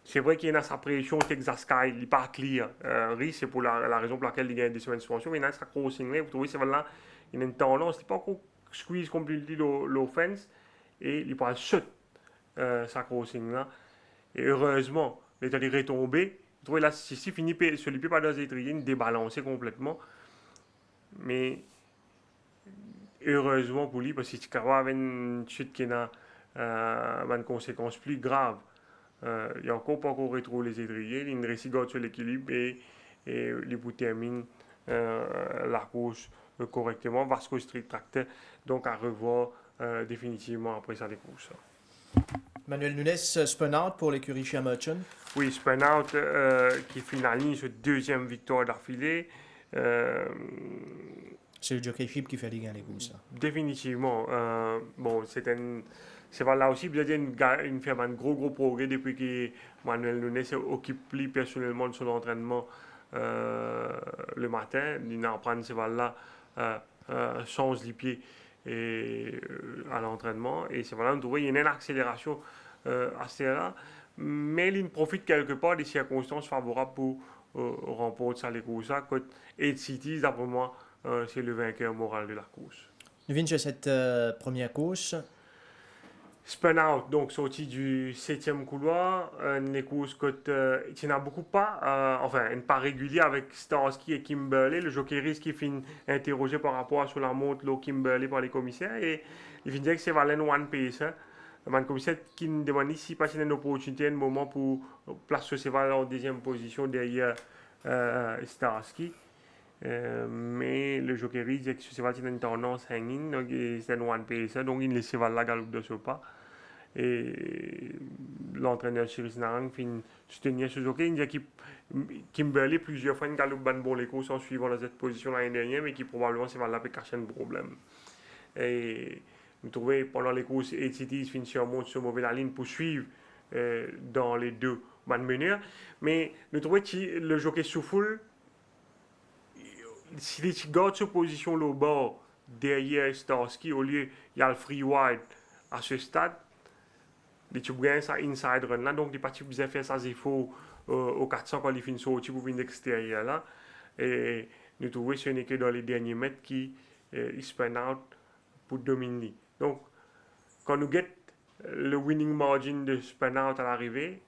C'est vrai qu'il y a sa pression Texas Sky, il n'est pas clair. Reese, c'est pour la raison pour laquelle il gagne des semaines de suspension. Mais il y a sa crossing là, vous trouvez, c'est là, il y a une tendance, il n'est pas encore squeeze complètement l'offense, et il prend chute sa crossing là. Et heureusement, il est retombé. Vous trouvez là, si finit sur le pied par deux étriers, il débalancé complètement. Mais heureusement pour lui, parce que si tu avait une chute qui a une conséquence plus grave. Il n'y a encore pas retrouvé les étriers, il réussit sur l'équilibre et il termine la course correctement. Vasco Street Tractor, donc à revoir définitivement après sa course. Manuel Nunes, spun out pour l'écurie chez Merchant. Oui, spun out qui finalise sa deuxième victoire d'affilée. C'est le jockey ship qui fait les gains les courses. Définitivement. C'est là aussi, vous avez fait un gros progrès depuis que Manuel Nunes occupe plus personnellement de son entraînement le matin. Il en prend ce là change les pieds à l'entraînement. Et c'est là on trouve il y a une accélération à ce là. Mais il profite quelque part des circonstances favorables pour remporter ça les courses. Quand 8 Cities, d'après moi, c'est le vainqueur moral de la course. Nous venons sur cette première course. Spun out, donc sorti du 7e couloir, les courses il n'y en a beaucoup pas, une part régulière avec Starsky et Kimberley, le jockey Reese qui finit interrogé par rapport à sur la montre de Kimberley par les commissaires, et il finit dire que c'est Valen One Pace. Le commissaire qui nous demande si pas une opportunité, un moment pour placer ce cheval en deuxième position derrière Starsky. Mais le jockey Reese dit que ce cheval a une tendance hanging, donc c'est un One Pace, donc il laisse ce cheval là galope de ce pas. Et l'entraîneur Cyrus Narang finit soutenir ce jockey. Il dit que Kimberley plusieurs fois une galope bon les courses en suivant cette position l'année dernière, mais qui probablement c'est là peut cacher un problème. Et nous trouvons pendant les courses 8 Cities finit surmonte ce mauvais la ligne pour suivre dans les deux meneurs. Mais nous trouvons que le jockey Souffle si les gardes sa position là bas, derrière Starsky, au lieu, il y a le free wide à ce stade, les tu gagnes ça inside run là, donc les parties vous avez fait ça, il faut au 400 quand ils finissent sortir pour venir extérieur là. Et nous trouvons que ce n'est que dans les derniers mètres qui spin out pour dominer. Donc, quand nous get le winning margin de spin out à l'arrivée,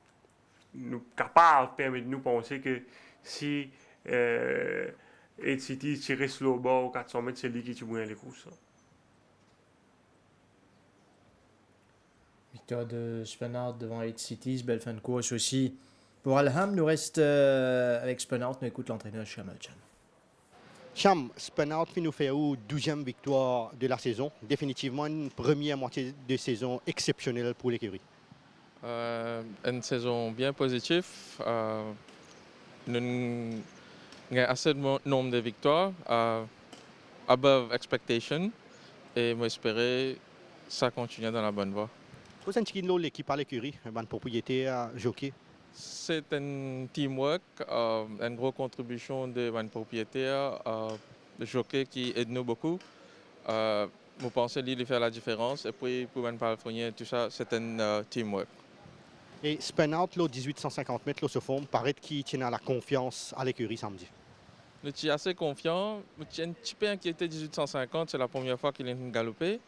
nous capables permet de nous penser que si Ed City tirait slow ball au 400 mètres, c'est lui qui tire les courses. Victoire de Spanart devant 8 Cities, belle fin de course aussi. Pour Alham, nous reste avec Spanart, nous écoute l'entraîneur Shamelchan. Cham, Spanart nous fait une 12e victoire de la saison. Définitivement une première moitié de saison exceptionnelle pour l'écurie. Une saison bien positive. Nous avons assez de nombre de victoires, above expectation. Et moi, j'espère que ça continue dans la bonne voie. Vous avez l'équipe à l'écurie, une propriété jockey. C'est un teamwork, une grosse contribution de mon propriétaire, de jockey qui aide nous beaucoup. Je pense qu'il fait la différence. Et puis, pour mon palefrenier, tout ça, c'est un teamwork. Et Spanart, 1850 mètres, se forme, paraît qu'il tient à la confiance à l'écurie samedi. Je suis assez confiant. Je suis un petit peu inquiété 1850, c'est la première fois qu'il est galopé.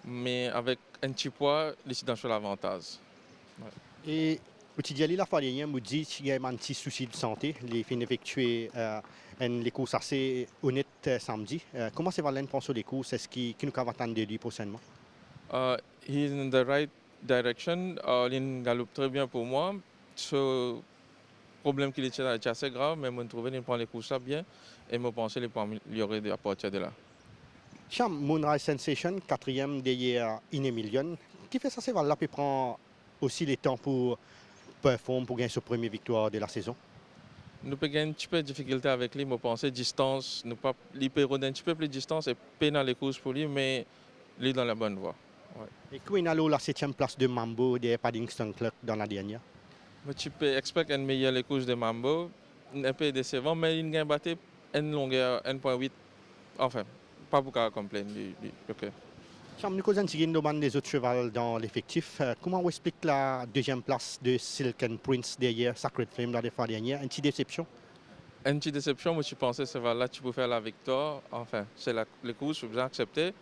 Mais avec un petit poids, il est dans l'avantage. Ouais. Et vous avez dit la fois dernière, vous dites qu'il y a un petit souci de santé. Les fins effectuées les courses assez honnêtes samedi. Comment c'est Valène pense sur les courses? Est-ce qu'il nous attend de lui prochainement? He's in the right direction. Il galope très bien pour moi. Ce problème qu'il est assez grave, mais je trouve qu'il prend les courses bien. Et je pense qu'il peut améliorer à partir de là. Cham, Moonrise Sensation, 4e derrière Inemillion. Qui fait ça, c'est Valène peut prendre aussi le temps pour performer, pour gagner sa première victoire de la saison? Nous avons un petit peu de difficulté avec lui, je pense, distance, nous pas lui perdre un petit peu plus de distance et peine les courses pour lui, mais il est dans la bonne voie. Ouais. Et qui a la 7e place de Mambo de Paddington Clerk dans la dernière? Je peux expecter une meilleure les courses de Mambo, un peu décevant, mais il a battu une longueur 1.8, enfin, pas beaucoup à complaindre. Okay. Cham, nous avons des autres chevaux dans l'effectif. Comment on explique la 2e place de Silken Prince derrière Sacred Flame la fois dernière? Une petite déception? Une petite déception, moi je pensais que là tu peux faire la victoire. Enfin, c'est les courses, je peux accepter.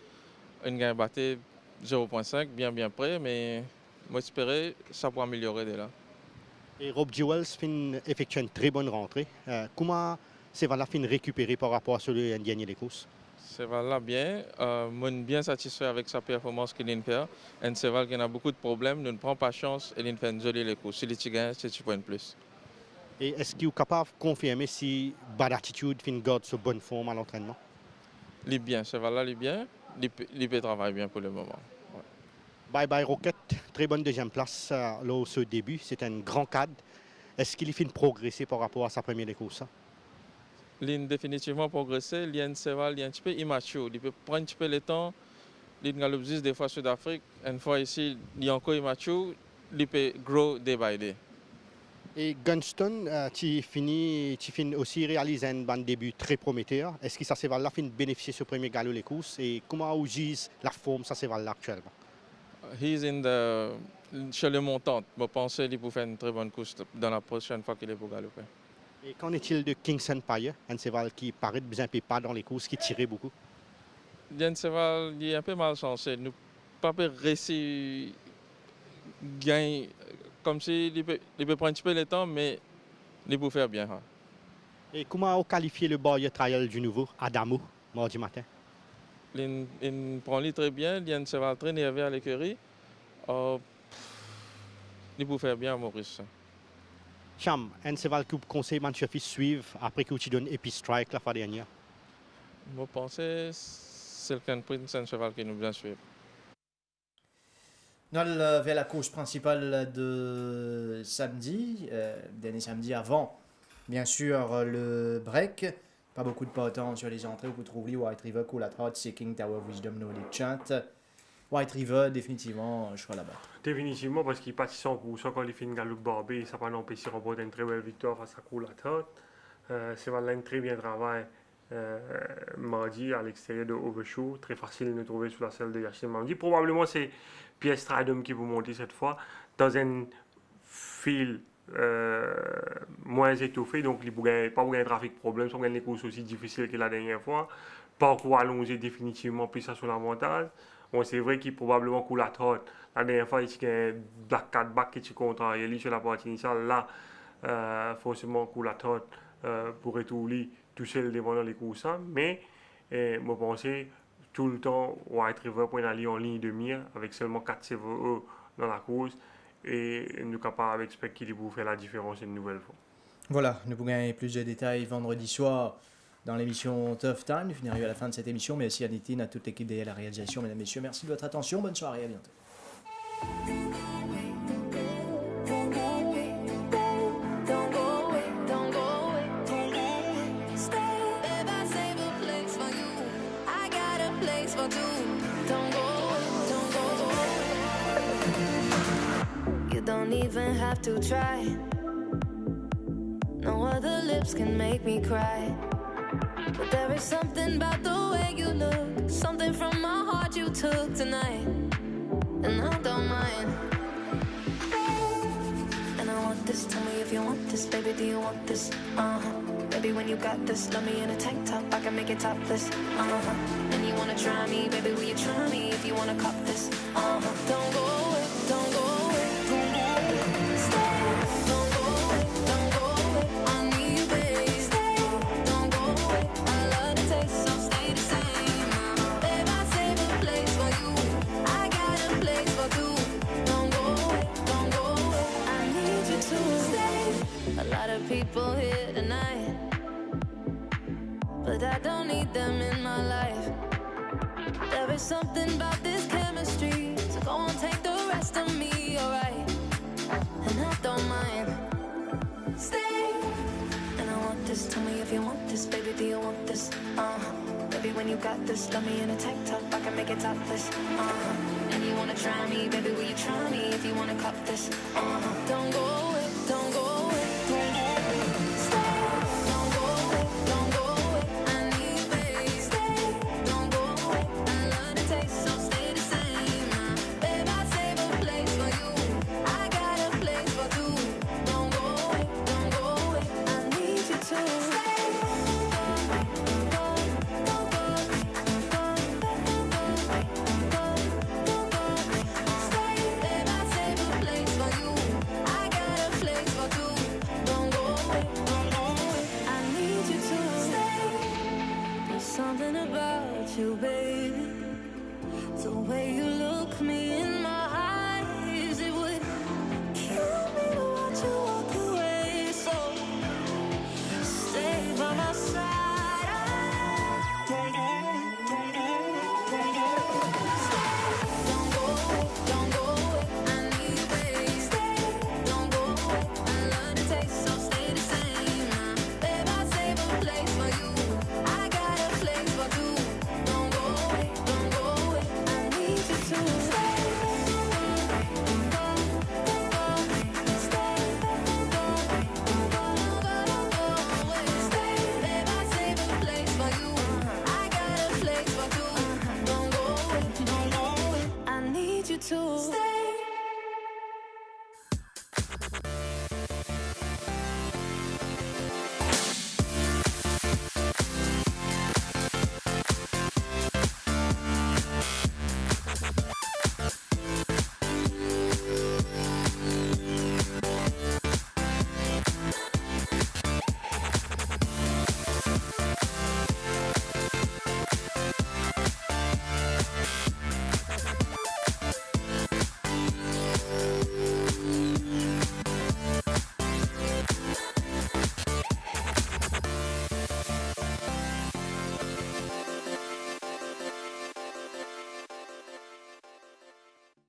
Une gagne battu 0.5, bien près, mais moi j'espérais que ça pourrait améliorer dès là. Et Rob Jewels effectue une très bonne rentrée. Comment c'est Valène fin récupérer par rapport à celui qui a gagné les courses? C'est Valène bien. Je suis bien satisfait avec sa performance qu'il a fait. Et c'est Valène qui a beaucoup de problèmes. Nous ne prenons pas chance et il fait une jolie les courses. Si il gagne, c'est 6 points de plus. Et est-ce qu'il est capable de confirmer si Bad Attitude garde sa bonne forme à l'entraînement? Il est bien, c'est Valène, il est bien. Il peut travailler bien pour le moment. Ouais. Bye Bye Rocket, très bonne 2e place là, au ce début. C'est un grand cadre. Est-ce qu'il fait progresser par rapport à sa première course? Il a définitivement progressé. Il y a un cheval, il est un petit peu immature. Il peut prendre un petit peu le temps. Il galope juste des fois Sud-Afrique. Une fois ici, il est encore immature. Il peut grow day by day. Et Gunston, tu finis aussi réaliser un début très prometteur. Est-ce que ça c'est Valène fin bénéficier de ce premier galop les courses? Et comment vous gise la forme ça c'est Valène actuellement? He's in chez le montant. Je pense qu'il peut faire une très bonne course dans la prochaine fois qu'il est pour galoper. Et qu'en est-il de King's Empire, un cheval qui paraît bien pas dans les courses, qui tirait beaucoup? Il y a un cheval qui est un peu malchanceux. Nous pas réussir à gagner comme s'il peut prendre un petit peu le temps, mais il peut faire bien. Hein. Et comment vous qualifiez le barrier trial du nouveau, Adamo, mardi matin? Il prend lui très bien, il y a un cheval très nerveux à l'écurie. Il peut faire bien à Maurice. Cham, un cheval que vous conseillez mon chef suivre après que vous donne Epi Strike la fois dernière? Je pense que c'est un cheval qui nous bien suivre. Nous allons vers la course principale de samedi, dernier samedi avant, bien sûr, le break. Pas beaucoup de partants sur les entrées. Vous trouvez White River, Cool at Heart, Seeking, Tower of Wisdom, No League Chant. White River, définitivement, je serai là-bas. Définitivement, parce qu'il partit sans course, quand il fait une galope barbée, ça va l'empêcher de remporter une très belle victoire face à Cool at Heart. C'est Valène très bien travaillé mardi à l'extérieur de Overshoe. Très facile de nous trouver sur la salle de Yachine mardi. Probablement c'est Pierre Stradum qui vous monter cette fois dans un fil moins étoffé, donc il n'y a pas de trafic problème, sans les courses aussi difficiles que la dernière fois. Parcours allongé définitivement, puis ça sur l'avantage. Bon, c'est vrai qu'il probablement coule à trotte. La dernière fois, il y a un Black 4 back qui est content. Il est sur la partie initiale. Là, forcément, coule à trotte pour retrouver tout seul devant les courses. Mais, je pense tout le temps, White River pour aller en ligne de mire avec seulement 4 CVE dans la course. Et nous sommes capables avec Spec qui vous faire la différence une nouvelle fois. Voilà, nous pourrons gagner plus de détails vendredi soir dans l'émission Tough Time. Nous finirons à la fin de cette émission. Merci à Nitin, à toute l'équipe de la réalisation. Mesdames, Messieurs, merci de votre attention. Bonne soirée, à bientôt. You don't even have to try. No other lips can make me cry. But there is something about the way you look, something from my heart you took tonight, and I don't mind. And I want this, tell me if you want this, baby, do you want this? Baby, when you got this, love me in a tank top, I can make it topless. And you wanna try me, baby, will you try me if you wanna cop this? Don't go away, don't go away, don't go away. Stay, don't go away, don't go away. I need you, baby. Stay, don't go away. I love the taste, so stay the same. Babe, I save a place for you. I got a place for two. Don't go away, don't go away. I need you to stay. A lot of people here tonight, but I don't need them in my life. There is something about this chemistry, so go on, take the rest of me, alright? And I don't mind. Stay. And I want this, tell me if you want this, baby, do you want this? Baby, when you got this, love me in a tank top, I can make it topless. And you wanna try me, baby, will you try me if you wanna cop this? Don't go away, don't go away, don't go away. Stay. Don't go away, don't go away. I need you, baby. Stay. Don't go away. I love the taste, so stay the same. Babe, I save a place for you. I got a place for two. Don't go away, don't go away. I need you to stay. Something about you, baby, the way you look me in my eyes.